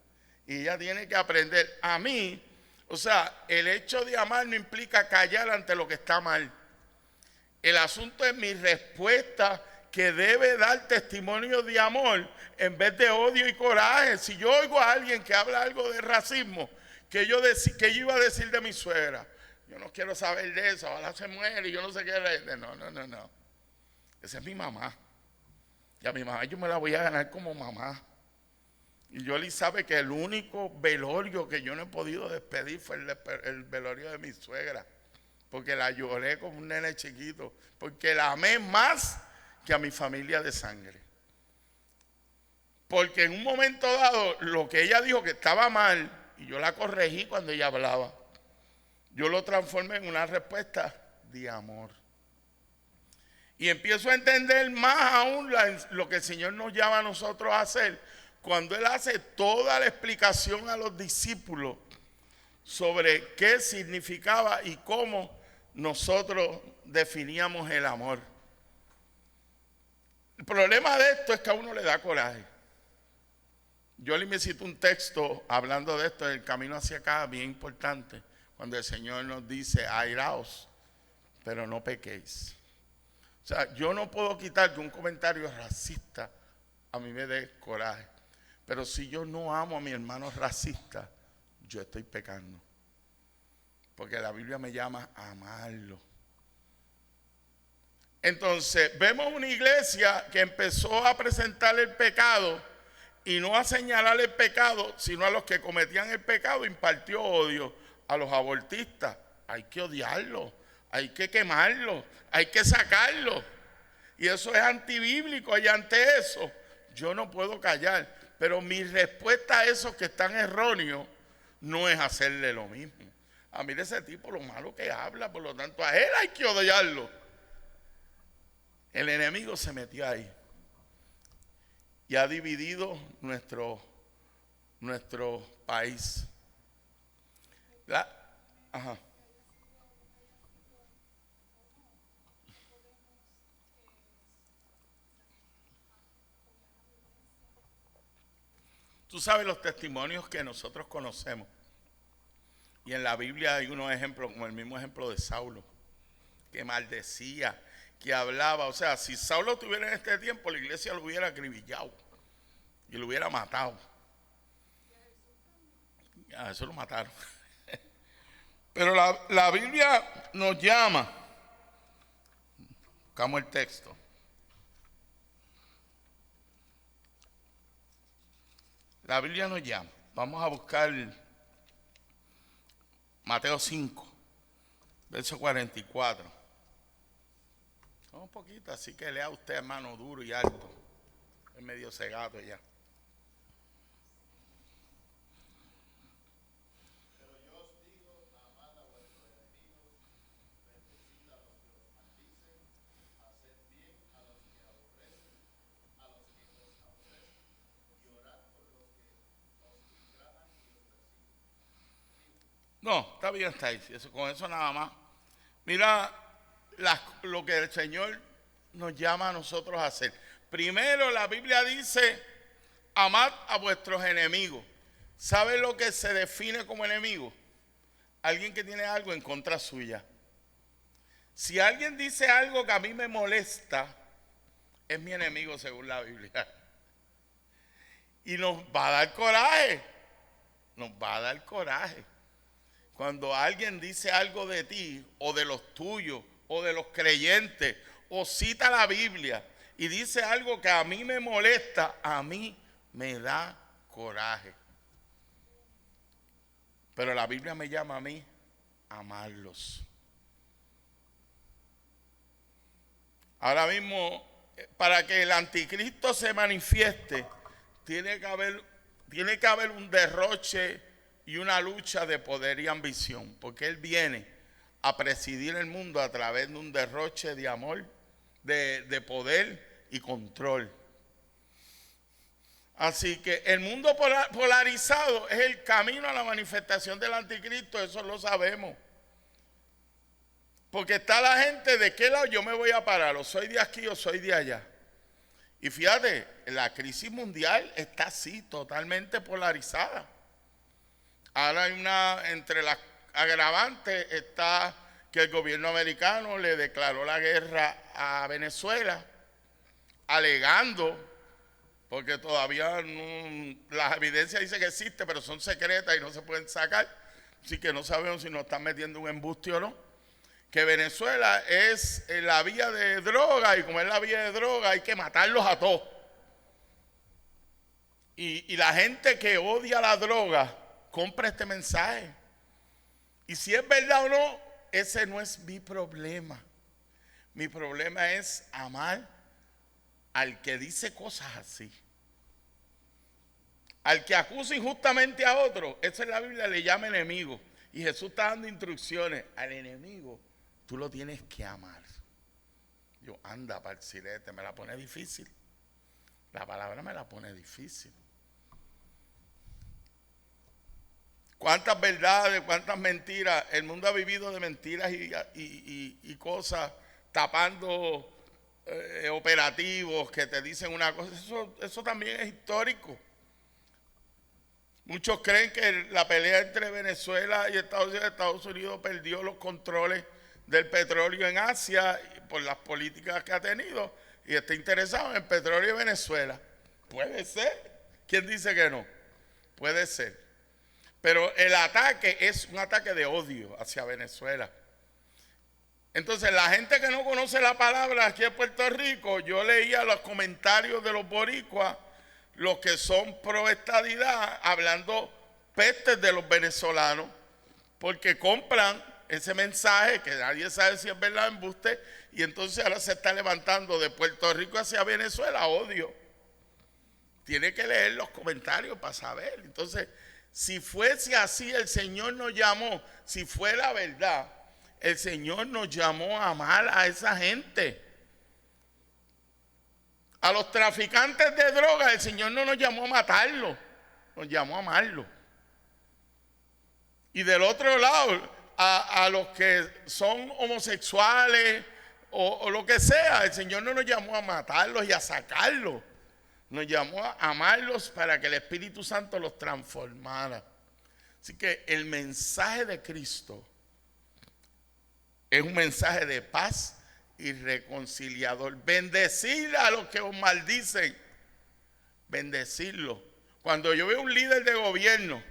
Y ella tiene que aprender. A mí, o sea, el hecho de amar no implica callar ante lo que está mal. El asunto es mi respuesta, que debe dar testimonio de amor en vez de odio y coraje. Si yo oigo a alguien que habla algo de racismo, que yo iba a decir de mi suegra, yo no quiero saber de eso, ojalá se muere y yo no sé qué. No. Esa es mi mamá. Y a mi mamá yo me la voy a ganar como mamá. Y Yoli sabe que el único velorio que yo no he podido despedir fue el velorio de mi suegra, porque la lloré como un nene chiquito, porque la amé más que a mi familia de sangre. Porque en un momento dado, lo que ella dijo que estaba mal, y yo la corregí cuando ella hablaba, yo lo transformé en una respuesta de amor. Y empiezo a entender más aún lo que el Señor nos llama a nosotros a hacer, cuando Él hace toda la explicación a los discípulos sobre qué significaba y cómo nosotros definíamos el amor. El problema de esto es que a uno le da coraje. Yo le cito un texto hablando de esto en el camino hacia acá, bien importante, cuando el Señor nos dice, airaos, pero no pequéis. O sea, yo no puedo quitar que un comentario racista a mí me dé coraje. Pero si yo no amo a mi hermano racista, yo estoy pecando. Porque la Biblia me llama a amarlo. Entonces, vemos una iglesia que empezó a presentar el pecado y no a señalar el pecado, sino a los que cometían el pecado, impartió odio a los abortistas. Hay que odiarlo, hay que quemarlo, hay que sacarlo. Y eso es antibíblico, y ante eso yo no puedo callar. Pero mi respuesta a esos que están erróneos no es hacerle lo mismo. A mí de ese tipo lo malo que habla, por lo tanto a él hay que odiarlo. El enemigo se metió ahí y ha dividido nuestro país. Ajá. Tú sabes los testimonios que nosotros conocemos. Y en la Biblia hay unos ejemplos, como el mismo ejemplo de Saulo, que maldecía, que hablaba. O sea, si Saulo estuviera en este tiempo, la iglesia lo hubiera acribillado y lo hubiera matado. A eso lo mataron. Pero la Biblia nos llama. Buscamos el texto. La Biblia nos llama. Vamos a buscar Mateo 5, verso 44. Un poquito, así que lea usted, hermano, duro y alto. Es medio cegado ya. No, está bien, está ahí. Con eso nada más. Mira lo que el Señor nos llama a nosotros a hacer. Primero, la Biblia dice, amad a vuestros enemigos. ¿Sabe lo que se define como enemigo? Alguien que tiene algo en contra suya. Si alguien dice algo que a mí me molesta, es mi enemigo según la Biblia. Y nos va a dar coraje. Nos va a dar coraje. Cuando alguien dice algo de ti, o de los tuyos, o de los creyentes, o cita la Biblia y dice algo que a mí me molesta, a mí me da coraje. Pero la Biblia me llama a mí a amarlos. Ahora mismo, para que el anticristo se manifieste, tiene que haber un derroche y una lucha de poder y ambición, porque él viene a presidir el mundo a través de un derroche de amor, de poder y control. Así que el mundo polarizado es el camino a la manifestación del anticristo, eso lo sabemos. Porque está la gente, ¿de qué lado yo me voy a parar? ¿O soy de aquí o soy de allá? Y fíjate, la crisis mundial está así, totalmente polarizada. Ahora hay entre las agravantes está que el gobierno americano le declaró la guerra a Venezuela, alegando, porque todavía las evidencias dicen que existen, pero son secretas y no se pueden sacar, así que no sabemos si nos están metiendo un embuste o no, que Venezuela es la vía de droga, y como es la vía de droga hay que matarlos a todos. Y la gente que odia la droga compra este mensaje. Y si es verdad o no, ese no es mi problema. Mi problema es amar al que dice cosas así. Al que acusa injustamente a otro, eso en la Biblia le llama enemigo. Y Jesús está dando instrucciones. Al enemigo tú lo tienes que amar. Yo, anda, parcilete, me la pone difícil. La palabra me la pone difícil. cuántas verdades, cuántas mentiras. El mundo ha vivido de mentiras y cosas, tapando operativos que te dicen una cosa. Eso también es histórico. Muchos creen que la pelea entre Venezuela y Estados Unidos perdió los controles del petróleo en Asia por las políticas que ha tenido y está interesado en el petróleo de Venezuela. Puede ser. ¿Quién dice que no? Puede ser. Pero el ataque es un ataque de odio hacia Venezuela. Entonces, la gente que no conoce la palabra aquí en Puerto Rico, yo leía los comentarios de los boricuas, los que son pro estadidad, hablando pestes de los venezolanos, porque compran ese mensaje que nadie sabe si es verdad o embuste, y entonces ahora se está levantando de Puerto Rico hacia Venezuela odio. Tiene que leer los comentarios para saber. Entonces, si fuese así, el Señor nos llamó, si fue la verdad, el Señor nos llamó a amar a esa gente. A los traficantes de drogas, el Señor no nos llamó a matarlos, nos llamó a amarlos. Y del otro lado, a los que son homosexuales o lo que sea, el Señor no nos llamó a matarlos y a sacarlos. Nos llamó a amarlos para que el Espíritu Santo los transformara. Así que el mensaje de Cristo es un mensaje de paz y reconciliador. Bendecir a los que os maldicen. Bendecirlos. Cuando yo veo un líder de gobierno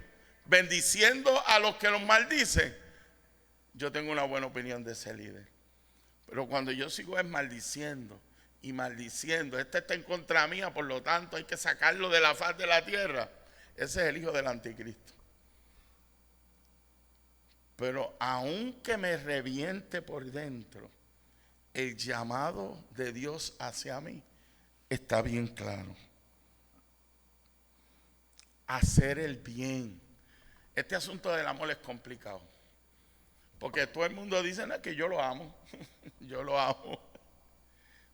bendiciendo a los que los maldicen, yo tengo una buena opinión de ese líder. Pero cuando yo sigo maldiciendo y maldiciendo, este está en contra mía, por lo tanto hay que sacarlo de la faz de la tierra, ese es el hijo del anticristo. Pero aunque me reviente por dentro, el llamado de Dios hacia mí está bien claro. Hacer el bien. Este asunto del amor es complicado. Porque todo el mundo dice, no, que yo lo amo. Yo lo amo.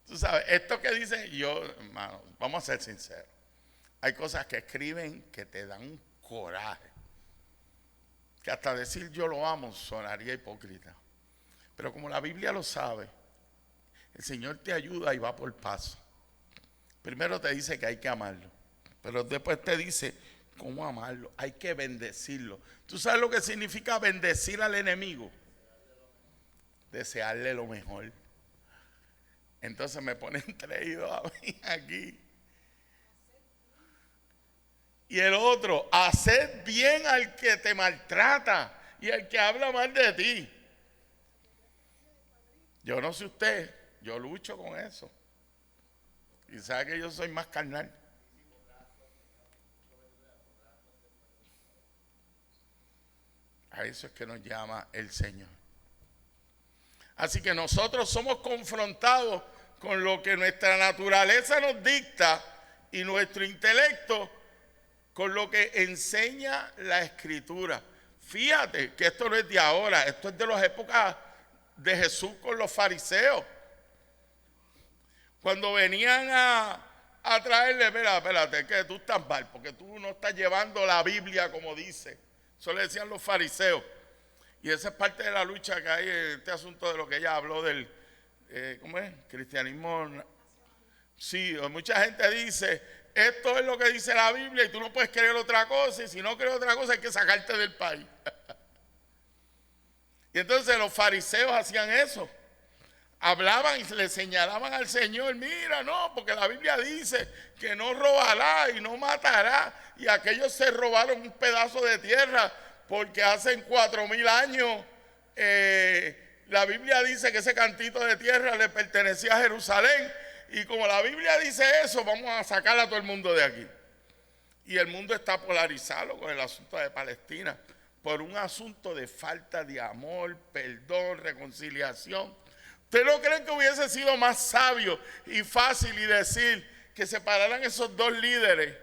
Tú sabes, esto que dicen, hermano, vamos a ser sinceros. Hay cosas que escriben que te dan un coraje. Que hasta decir yo lo amo sonaría hipócrita. Pero como la Biblia lo sabe, el Señor te ayuda y va por paso. Primero te dice que hay que amarlo, pero después te dice cómo amarlo. Hay que bendecirlo. ¿Tú sabes lo que significa bendecir al enemigo? Desearle lo mejor. Entonces me ponen traído a mí aquí. Y el otro, hacer bien al que te maltrata y al que habla mal de ti. Yo no sé usted, yo lucho con eso. Y sabe que yo soy más carnal. A eso es que nos llama el Señor. Así que nosotros somos confrontados con lo que nuestra naturaleza nos dicta y nuestro intelecto con lo que enseña la Escritura. Fíjate que esto no es de ahora, esto es de las épocas de Jesús con los fariseos. Cuando venían a traerle, espérate, que tú estás mal, porque tú no estás llevando la Biblia como dice. Eso le decían los fariseos. Y esa es parte de la lucha que hay en este asunto de lo que ella habló del, ¿cómo es? Cristianismo. Sí, mucha gente dice, esto es lo que dice la Biblia y tú no puedes creer otra cosa, y si no crees otra cosa hay que sacarte del país. Y entonces los fariseos hacían eso. Hablaban y le señalaban al Señor, mira, no, porque la Biblia dice que no robará y no matará. Y aquellos se robaron un pedazo de tierra porque hace 4,000 años la Biblia dice que ese cantito de tierra le pertenecía a Jerusalén. Y como la Biblia dice eso, vamos a sacar a todo el mundo de aquí. Y el mundo está polarizado con el asunto de Palestina por un asunto de falta de amor, perdón, reconciliación. ¿Usted no cree que hubiese sido más sabio y fácil y decir que separaran esos dos líderes,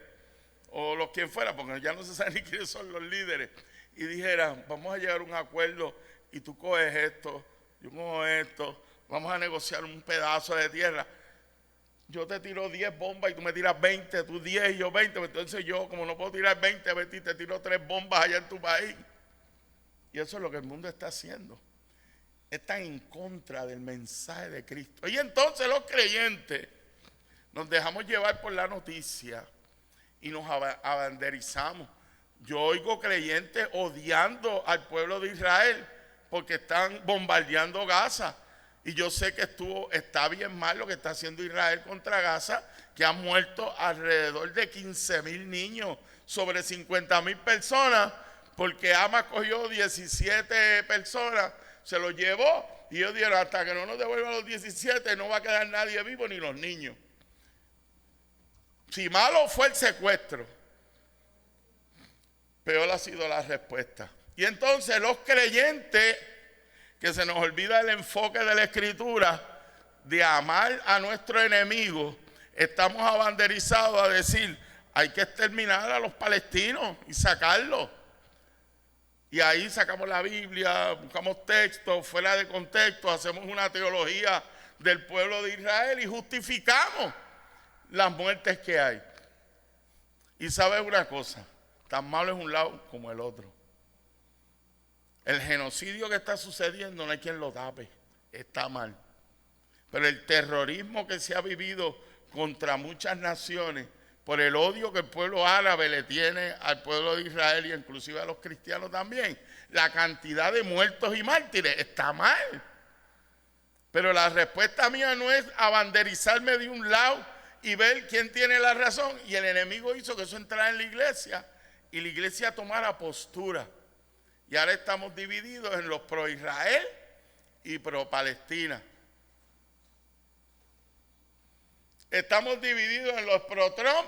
o los quien fuera, porque ya no se sabe ni quiénes son los líderes, y dijeran, vamos a llegar a un acuerdo y tú coges esto, yo cojo esto, vamos a negociar un pedazo de tierra? yo te tiro 10 bombas y tú me tiras 20, tú 10 y yo 20, entonces yo, como no puedo tirar 20, te tiro 3 bombas allá en tu país. Y eso es lo que el mundo está haciendo. Están en contra del mensaje de Cristo. Y entonces los creyentes nos dejamos llevar por la noticia y nos abanderizamos. Yo oigo creyentes odiando al pueblo de Israel porque están bombardeando Gaza. Y yo sé que está bien mal lo que está haciendo Israel contra Gaza, que han muerto alrededor de 15,000 niños, sobre 50,000 personas, porque Hamas cogió 17 personas, se los llevó y ellos dijeron, hasta que no nos devuelvan los 17 no va a quedar nadie vivo ni los niños. Si malo fue el secuestro, peor ha sido la respuesta. Y entonces los creyentes, que se nos olvida el enfoque de la Escritura, de amar a nuestro enemigo, estamos abanderizados a decir, hay que exterminar a los palestinos y sacarlos. Y ahí sacamos la Biblia, buscamos textos fuera de contexto, hacemos una teología del pueblo de Israel y justificamos las muertes que hay. Y sabes una cosa, tan malo es un lado como el otro. El genocidio que está sucediendo no hay quien lo tape, está mal. Pero el terrorismo que se ha vivido contra muchas naciones, por el odio que el pueblo árabe le tiene al pueblo de Israel y inclusive a los cristianos también, la cantidad de muertos y mártires está mal. Pero la respuesta mía no es abanderizarme de un lado y ver quién tiene la razón. Y el enemigo hizo que eso entrara en la iglesia y la iglesia tomara postura. Y ahora estamos divididos en los pro Israel y pro Palestina. Estamos divididos en los pro Trump.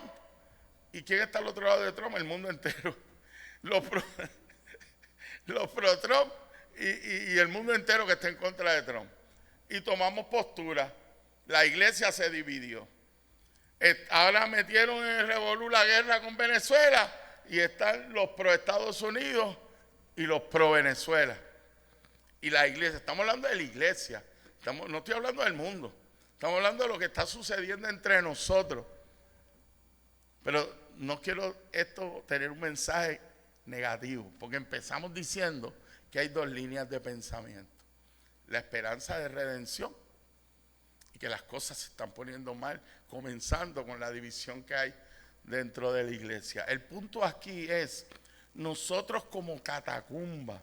¿Y quién está al otro lado de Trump? El mundo entero. Los pro Trump y el mundo entero que está en contra de Trump. Y tomamos postura. La iglesia se dividió. Ahora metieron en el revolú la guerra con Venezuela y están los pro Estados Unidos y los pro Venezuela. Y la iglesia, estamos hablando de la iglesia, no estoy hablando del mundo, estamos hablando de lo que está sucediendo entre nosotros. Pero no quiero tener un mensaje negativo, porque empezamos diciendo que hay dos líneas de pensamiento. La esperanza de redención y que las cosas se están poniendo mal, comenzando con la división que hay dentro de la iglesia. El punto aquí es, nosotros como catacumba,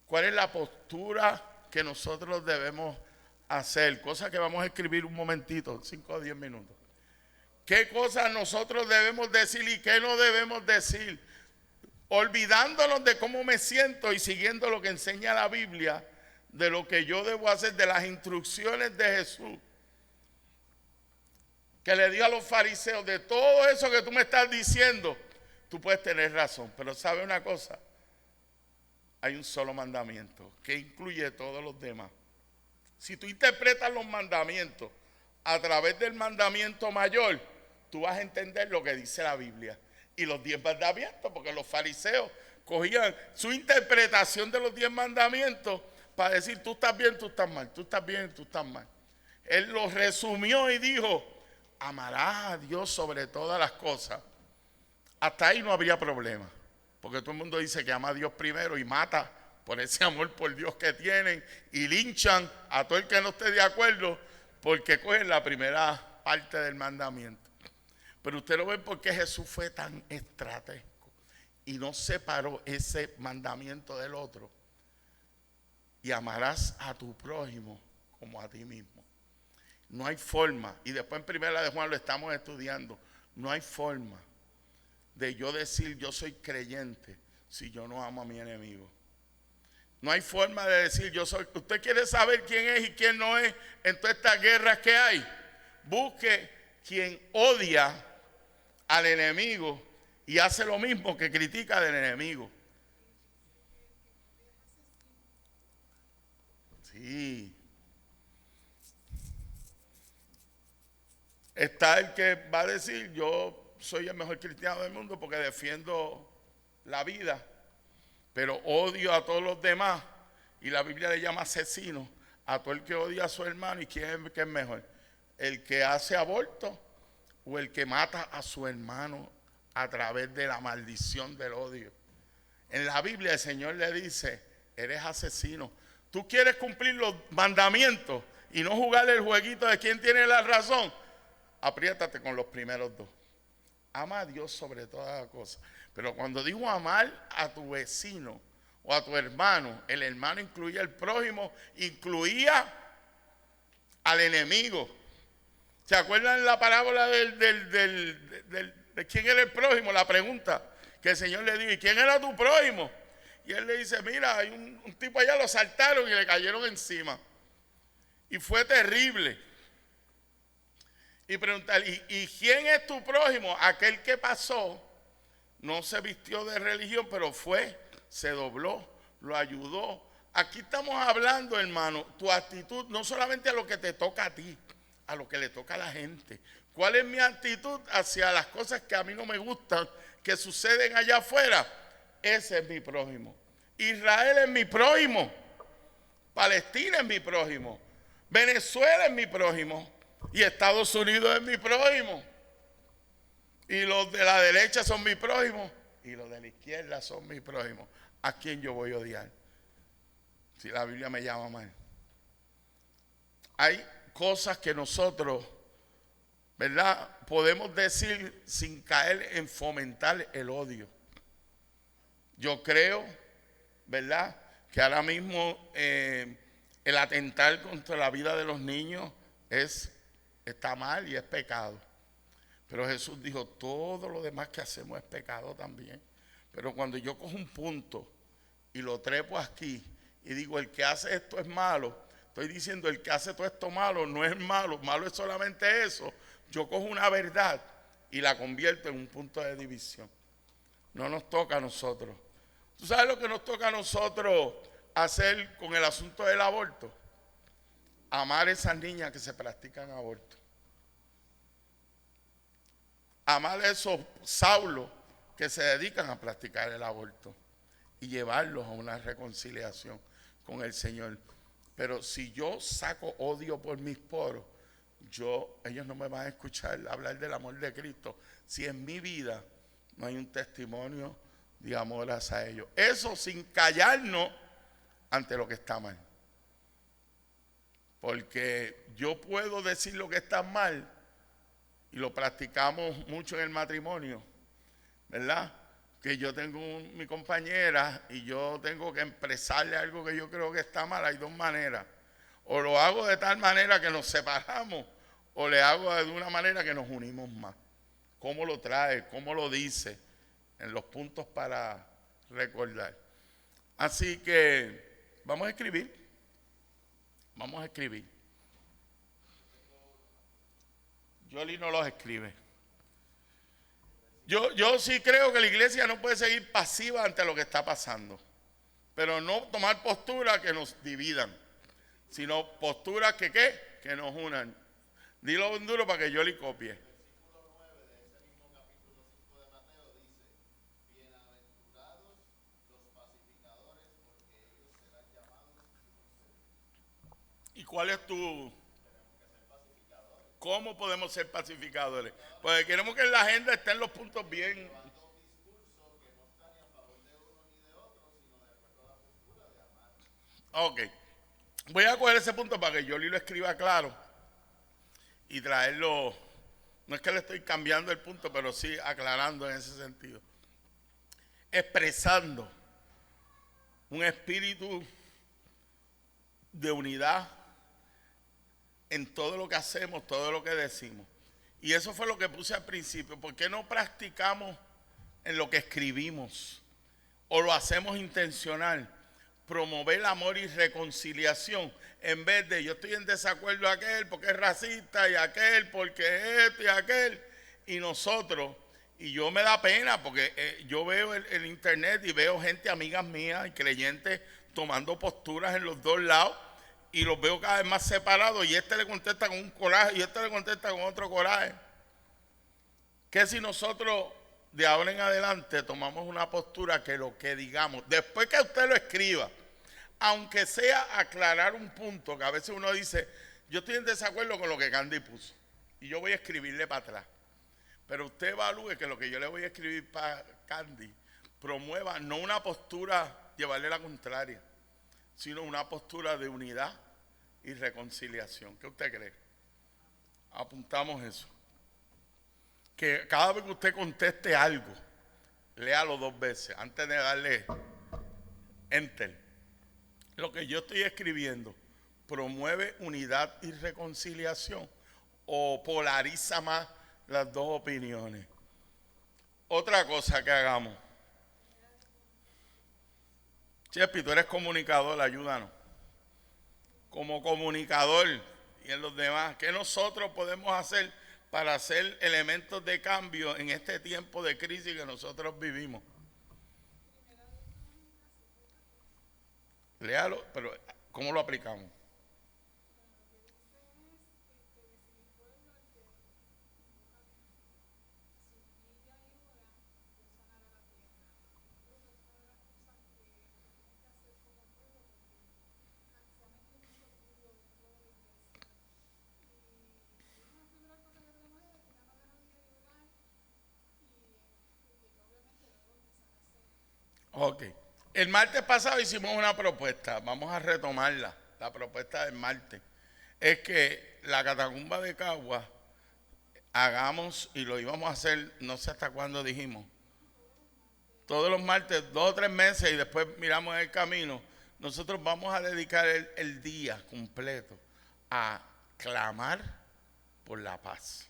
¿cuál es la postura que nosotros debemos hacer? Cosa que vamos a escribir un momentito, 5 o 10 minutos. ¿Qué cosas nosotros debemos decir y qué no debemos decir? Olvidándonos de cómo me siento y siguiendo lo que enseña la Biblia, de lo que yo debo hacer, de las instrucciones de Jesús, que le dio a los fariseos, de todo eso que tú me estás diciendo, tú puedes tener razón, pero ¿sabe una cosa? Hay un solo mandamiento que incluye todos los demás. Si tú interpretas los mandamientos a través del mandamiento mayor, tú vas a entender lo que dice la Biblia. Y los 10 mandamientos, porque los fariseos cogían su interpretación de los 10 mandamientos para decir, tú estás bien, tú estás mal, tú estás bien, tú estás mal. Él lo resumió y dijo, amarás a Dios sobre todas las cosas. Hasta ahí no habría problema, porque todo el mundo dice que ama a Dios primero y mata por ese amor por Dios que tienen y linchan a todo el que no esté de acuerdo porque cogen la primera parte del mandamiento. Pero usted lo ve porque Jesús fue tan estratégico y no separó ese mandamiento del otro. Y amarás a tu prójimo como a ti mismo. No hay forma, y después en Primera de Juan lo estamos estudiando, no hay forma de yo decir yo soy creyente si yo no amo a mi enemigo. No hay forma de decir yo soy. Usted quiere saber quién es y quién no es en todas estas guerras que hay. Busque quien odia al enemigo y hace lo mismo que critica del enemigo. Sí. Está el que va a decir yo soy el mejor cristiano del mundo porque defiendo la vida, pero odio a todos los demás, y la Biblia le llama asesino a todo el que odia a su hermano. ¿Y quién es que es mejor? el que hace aborto o el que mata a su hermano a través de la maldición del odio. En la Biblia el Señor le dice, eres asesino. Tú quieres cumplir los mandamientos y no jugar el jueguito de quién tiene la razón. Apriétate con los primeros dos. Ama a Dios sobre todas las cosas. Pero cuando digo amar a tu vecino o a tu hermano, el hermano incluía al prójimo, incluía al enemigo. ¿Se acuerdan la parábola de quién era el prójimo? La pregunta que el Señor le dijo, ¿y quién era tu prójimo? Y él le dice, mira, hay un tipo allá, lo saltaron y le cayeron encima. Y fue terrible. Y preguntar, ¿y quién es tu prójimo? Aquel que pasó, no se vistió de religión, pero fue, se dobló, lo ayudó. Aquí estamos hablando, hermano, tu actitud, no solamente a lo que te toca a ti, a lo que le toca a la gente. ¿Cuál es mi actitud hacia las cosas que a mí no me gustan, que suceden allá afuera? Ese es mi prójimo. Israel es mi prójimo. Palestina es mi prójimo. Venezuela es mi prójimo. Y Estados Unidos es mi prójimo. Y los de la derecha son mi prójimo. Y los de la izquierda son mi prójimo. ¿A quién yo voy a odiar? Si la Biblia me llama mal. Hay cosas que nosotros, ¿verdad?, podemos decir sin caer en fomentar el odio. Yo creo, ¿verdad?, que ahora mismo el atentar contra la vida de los niños está mal y es pecado. Pero Jesús dijo, todo lo demás que hacemos es pecado también. Pero cuando yo cojo un punto y lo trepo aquí y digo, el que hace esto es malo, estoy diciendo, el que hace todo esto malo no es malo, malo es solamente eso. Yo cojo una verdad y la convierto en un punto de división. No nos toca a nosotros. ¿Tú sabes lo que nos toca a nosotros hacer con el asunto del aborto? Amar a esas niñas que se practican aborto. Amar a esos Saulos que se dedican a practicar el aborto y llevarlos a una reconciliación con el Señor. Pero si yo saco odio por mis poros, ellos no me van a escuchar hablar del amor de Cristo si en mi vida no hay un testimonio de amor hacia ellos. Eso sin callarnos ante lo que está mal. Porque yo puedo decir lo que está mal y lo practicamos mucho en el matrimonio, ¿verdad? Que yo tengo mi compañera y yo tengo que expresarle algo que yo creo que está mal. Hay dos maneras. O lo hago de tal manera que nos separamos, o le hago de una manera que nos unimos más. ¿Cómo lo trae? ¿Cómo lo dice? En los puntos para recordar. Así que vamos a escribir. Vamos a escribir. Yoli no los escribe. Yo sí creo que la iglesia no puede seguir pasiva ante lo que está pasando, pero no tomar posturas que nos dividan, sino posturas que nos unan. Dilo en duro para que yo le copie. ¿Y cuál es tu? ¿Cómo podemos ser pacificadores? Porque queremos que en la agenda estén los puntos bien. Ok. Voy a coger ese punto para que yo lo escriba claro y traerlo. No es que le estoy cambiando el punto, pero sí aclarando en ese sentido. Expresando un espíritu de unidad en todo lo que hacemos, todo lo que decimos. Y eso fue lo que puse al principio. ¿Por qué no practicamos en lo que escribimos? O lo hacemos intencional. Promover amor y reconciliación. En vez de yo estoy en desacuerdo a aquel porque es racista y aquel porque es esto y aquel. Y nosotros, y yo me da pena porque yo veo el internet y veo gente, amigas mías y creyentes tomando posturas en los dos lados. Y los veo cada vez más separados y este le contesta con un coraje y este le contesta con otro coraje. ¿Qué si nosotros de ahora en adelante tomamos una postura que lo que digamos, después que usted lo escriba, aunque sea aclarar un punto, que a veces uno dice, yo estoy en desacuerdo con lo que Candy puso. Y yo voy a escribirle para atrás. Pero usted evalúe que lo que yo le voy a escribir para Candy promueva no una postura, llevarle la contraria, sino una postura de unidad y reconciliación. ¿Qué usted cree? Apuntamos eso. Que cada vez que usted conteste algo, léalo 2 veces antes de darle enter. Lo que yo estoy escribiendo promueve unidad y reconciliación o polariza más las dos opiniones. Otra cosa que hagamos. Chepi, tú eres comunicador, ayúdanos. Como comunicador y en los demás, ¿qué nosotros podemos hacer para ser elementos de cambio en este tiempo de crisis que nosotros vivimos? Léalo, pero ¿cómo lo aplicamos? Ok. El martes pasado hicimos una propuesta, vamos a retomarla, la propuesta del martes. Es que la catacumba de Cagua hagamos, y lo íbamos a hacer, no sé hasta cuándo dijimos, todos los martes, 2 o 3 meses, y después miramos el camino. Nosotros vamos a dedicar el día completo a clamar por la paz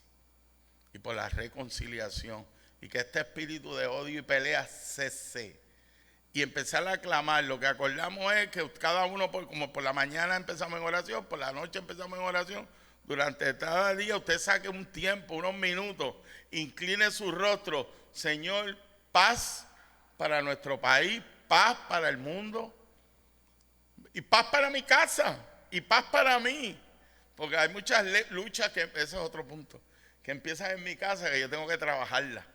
y por la reconciliación, y que este espíritu de odio y pelea cese. Y empezar a clamar. Lo que acordamos es que cada uno, como por la mañana empezamos en oración, por la noche empezamos en oración, durante cada día usted saque un tiempo, unos minutos, incline su rostro. Señor, paz para nuestro país, paz para el mundo, y paz para mi casa, y paz para mí. Porque hay muchas luchas, que ese es otro punto, que empiezan en mi casa, que yo tengo que trabajarlas.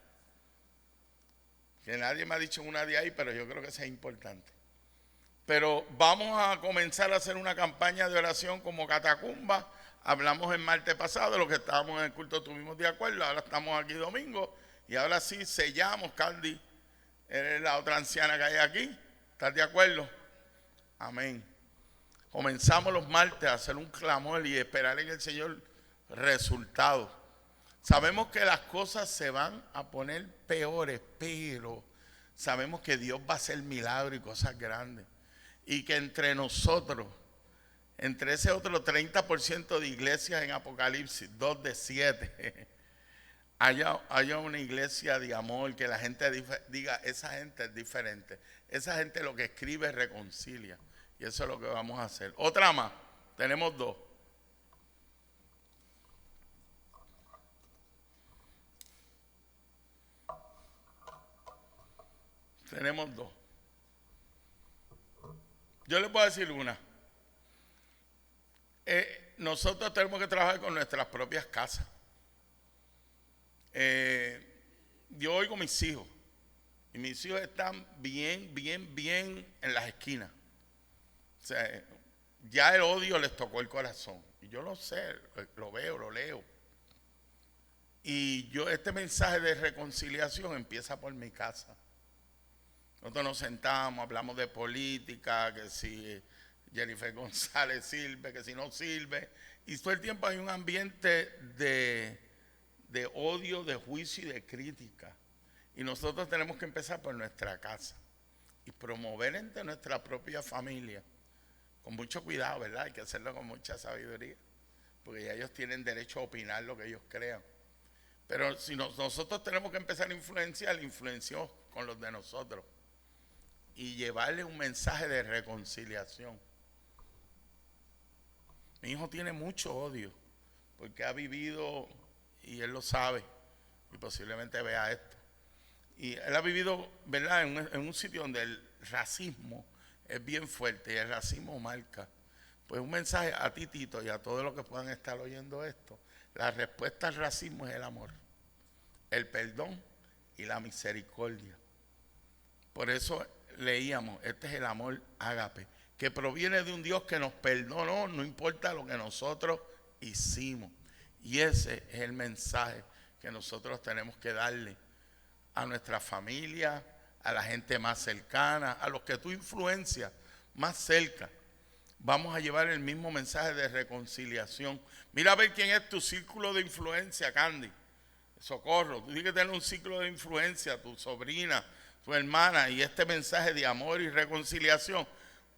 Que nadie me ha dicho una de ahí, pero yo creo que eso es importante. Pero vamos a comenzar a hacer una campaña de oración como catacumba. Hablamos el martes pasado de lo que estábamos en el culto, estuvimos de acuerdo. Ahora estamos aquí domingo y ahora sí sellamos. Candy, eres la otra anciana que hay aquí. ¿Estás de acuerdo? Amén. Comenzamos los martes a hacer un clamor y esperar en el Señor resultados. Sabemos que las cosas se van a poner peores, pero sabemos que Dios va a hacer milagros y cosas grandes. Y que entre nosotros, entre ese otro 30% de iglesias en Apocalipsis, 2 de 7, haya una iglesia de amor, que la gente diga, esa gente es diferente. Esa gente lo que escribe reconcilia. Y eso es lo que vamos a hacer. Otra más, tenemos 2. Tenemos 2. Yo les voy a decir una. Nosotros tenemos que trabajar con nuestras propias casas. Yo oigo a mis hijos. Y mis hijos están bien en las esquinas. O sea, ya el odio les tocó el corazón. Y yo lo sé, lo veo, lo leo. Y este mensaje de reconciliación empieza por mi casa. Nosotros nos sentamos, hablamos de política, que si Jennifer González sirve, que si no sirve. Y todo el tiempo hay un ambiente de odio, de juicio y de crítica. Y nosotros tenemos que empezar por nuestra casa y promover entre nuestra propia familia. Con mucho cuidado, ¿verdad? Hay que hacerlo con mucha sabiduría, porque ya ellos tienen derecho a opinar lo que ellos crean. Pero si nosotros tenemos que empezar a influenció con los de nosotros. Y llevarle un mensaje de reconciliación. Mi hijo tiene mucho odio, porque ha vivido, y él lo sabe, y posiblemente vea esto. Y él ha vivido, ¿verdad?, en un sitio donde el racismo es bien fuerte, y el racismo marca. Pues un mensaje a ti, Tito, y a todos los que puedan estar oyendo esto. La respuesta al racismo es el amor, el perdón y la misericordia. Por eso leíamos, este es el amor ágape, que proviene de un Dios que nos perdonó, no importa lo que nosotros hicimos. Y ese es el mensaje que nosotros tenemos que darle a nuestra familia, a la gente más cercana, a los que tú influencias más cerca. Vamos a llevar el mismo mensaje de reconciliación. Mira a ver quién es tu círculo de influencia, Candy. Socorro, tú tienes que tener un círculo de influencia, tu sobrina, tu hermana, y este mensaje de amor y reconciliación.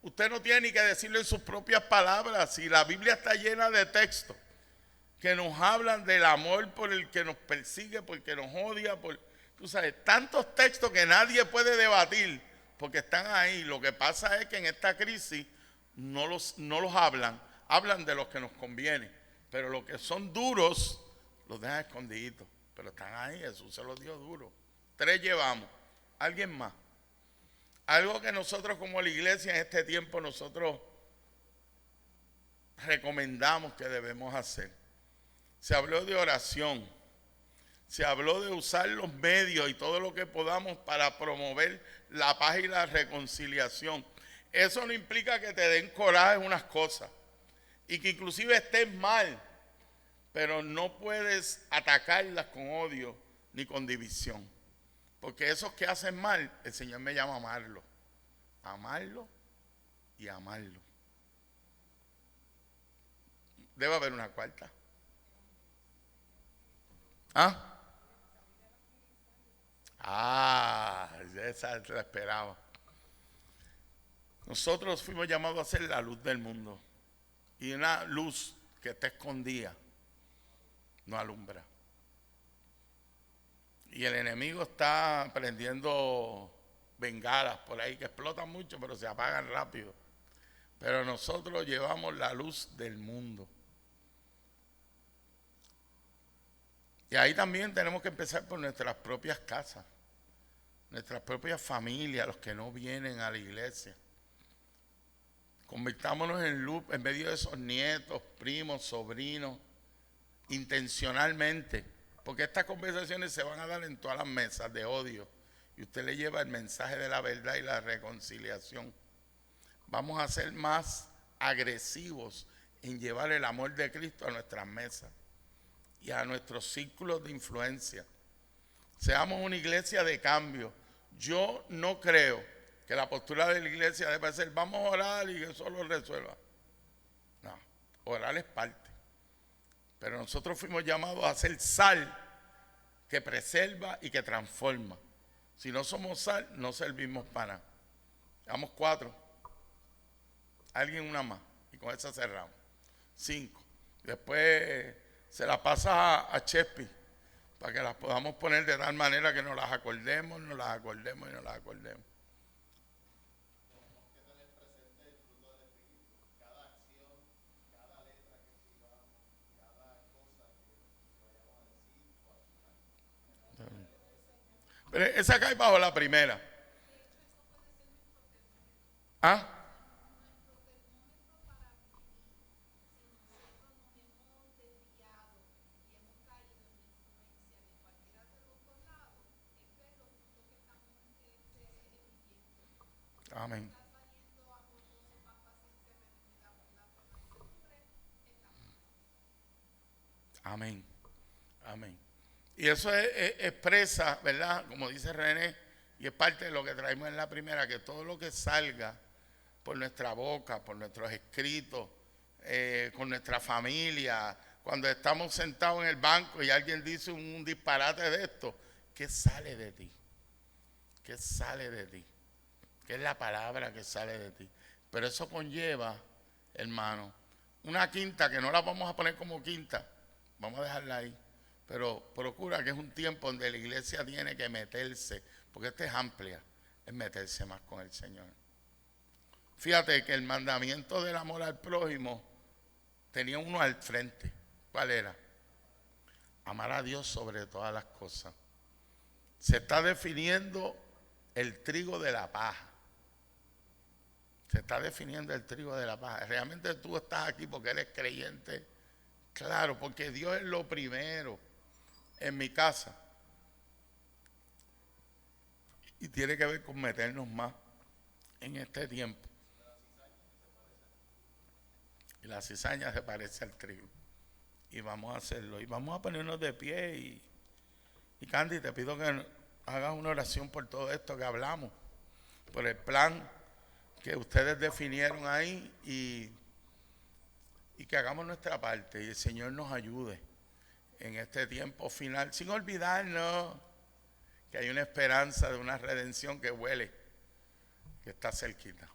Usted no tiene ni que decirlo en sus propias palabras, si la Biblia está llena de textos que nos hablan del amor por el que nos persigue, por el que nos odia, tú sabes, tantos textos que nadie puede debatir porque están ahí. Lo que pasa es que en esta crisis no los hablan de los que nos conviene, pero los que son duros los dejan escondiditos, pero están ahí. Jesús se los dio duro. 3 llevamos. ¿Alguien más? Algo que nosotros como la iglesia en este tiempo nosotros recomendamos que debemos hacer. Se habló de oración, se habló de usar los medios y todo lo que podamos para promover la paz y la reconciliación. Eso no implica que te den coraje unas cosas y que inclusive estés mal, pero no puedes atacarlas con odio ni con división. Porque esos que hacen mal, el Señor me llama a amarlo. Amarlo y amarlo. Debe haber una cuarta. Esa la esperaba. Nosotros fuimos llamados a ser la luz del mundo. Y una luz que está escondida no alumbra. Y el enemigo está prendiendo bengalas por ahí que explotan mucho, pero se apagan rápido. Pero nosotros llevamos la luz del mundo. Y ahí también tenemos que empezar por nuestras propias casas, nuestras propias familias, los que no vienen a la iglesia. Convirtámonos en luz en medio de esos nietos, primos, sobrinos, intencionalmente, porque estas conversaciones se van a dar en todas las mesas de odio y usted le lleva el mensaje de la verdad y la reconciliación. Vamos a ser más agresivos en llevar el amor de Cristo a nuestras mesas y a nuestros círculos de influencia. Seamos una iglesia de cambio. Yo no creo que la postura de la iglesia debe ser vamos a orar y que eso lo resuelva. No, orar es parte. Pero nosotros fuimos llamados a ser sal que preserva y que transforma. Si no somos sal, no servimos para nada. Vamos 4. Alguien una más. Y con esa cerramos. 5. Después se la pasa a Chespi para que las podamos poner de tal manera que nos las acordemos, nos las acordemos y nos las acordemos. Pero esa cae bajo la primera. Amén. Amén. Amén. Y eso expresa, ¿verdad? Como dice René, y es parte de lo que traemos en la primera, que todo lo que salga por nuestra boca, por nuestros escritos, con nuestra familia, cuando estamos sentados en el banco y alguien dice un disparate de esto, ¿qué sale de ti? ¿Qué sale de ti? ¿Qué es la palabra que sale de ti? Pero eso conlleva, hermano, una quinta que no la vamos a poner como quinta, vamos a dejarla ahí. Pero procura que es un tiempo donde la iglesia tiene que meterse, porque esta es amplia, es meterse más con el Señor. Fíjate que el mandamiento del amor al prójimo tenía uno al frente. ¿Cuál era? Amar a Dios sobre todas las cosas. Se está definiendo el trigo de la paja. Se está definiendo el trigo de la paja. Realmente tú estás aquí porque eres creyente. Claro, porque Dios es lo primero en mi casa. Y tiene que ver con meternos más en este tiempo. Y la cizaña se parece al trigo. y vamos a hacerlo. Y vamos a ponernos de pie y Candy, te pido que hagas una oración por todo esto que hablamos, por el plan que ustedes definieron ahí y que hagamos nuestra parte y el Señor nos ayude en este tiempo final, sin olvidarnos que hay una esperanza de una redención que huele, que está cerquita.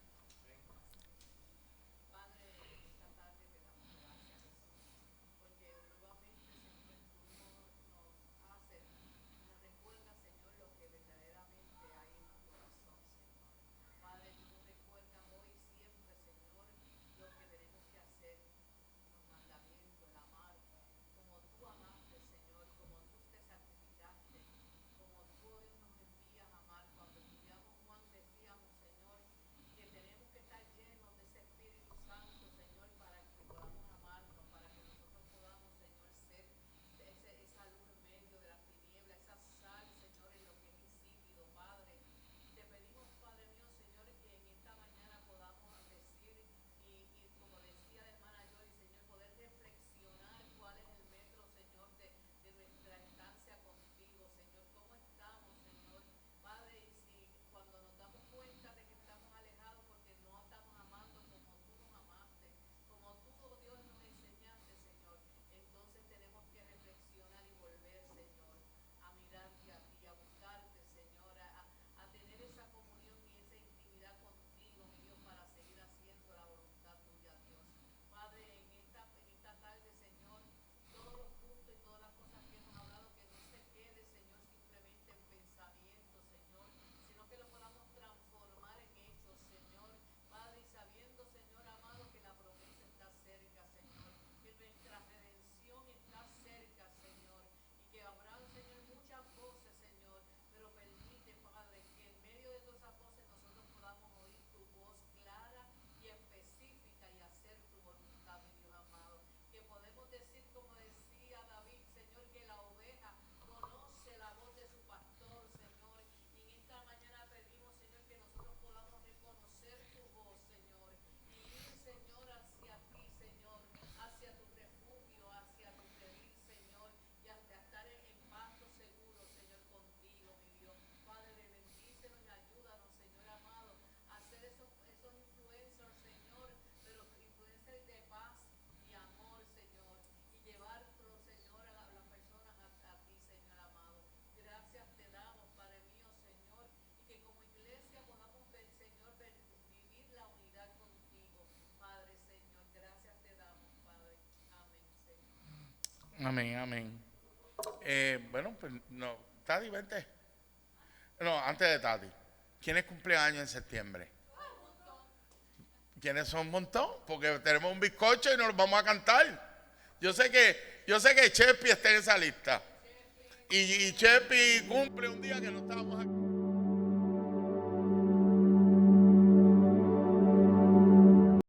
Amén, amén. Bueno, pues no, Tati, vente. No, antes de Tati. ¿Quiénes cumplen años en septiembre? ¿Quiénes son un montón? Porque tenemos un bizcocho y nos los vamos a cantar. Yo sé que Chepi está en esa lista. Y Chepi cumple un día que no estábamos aquí.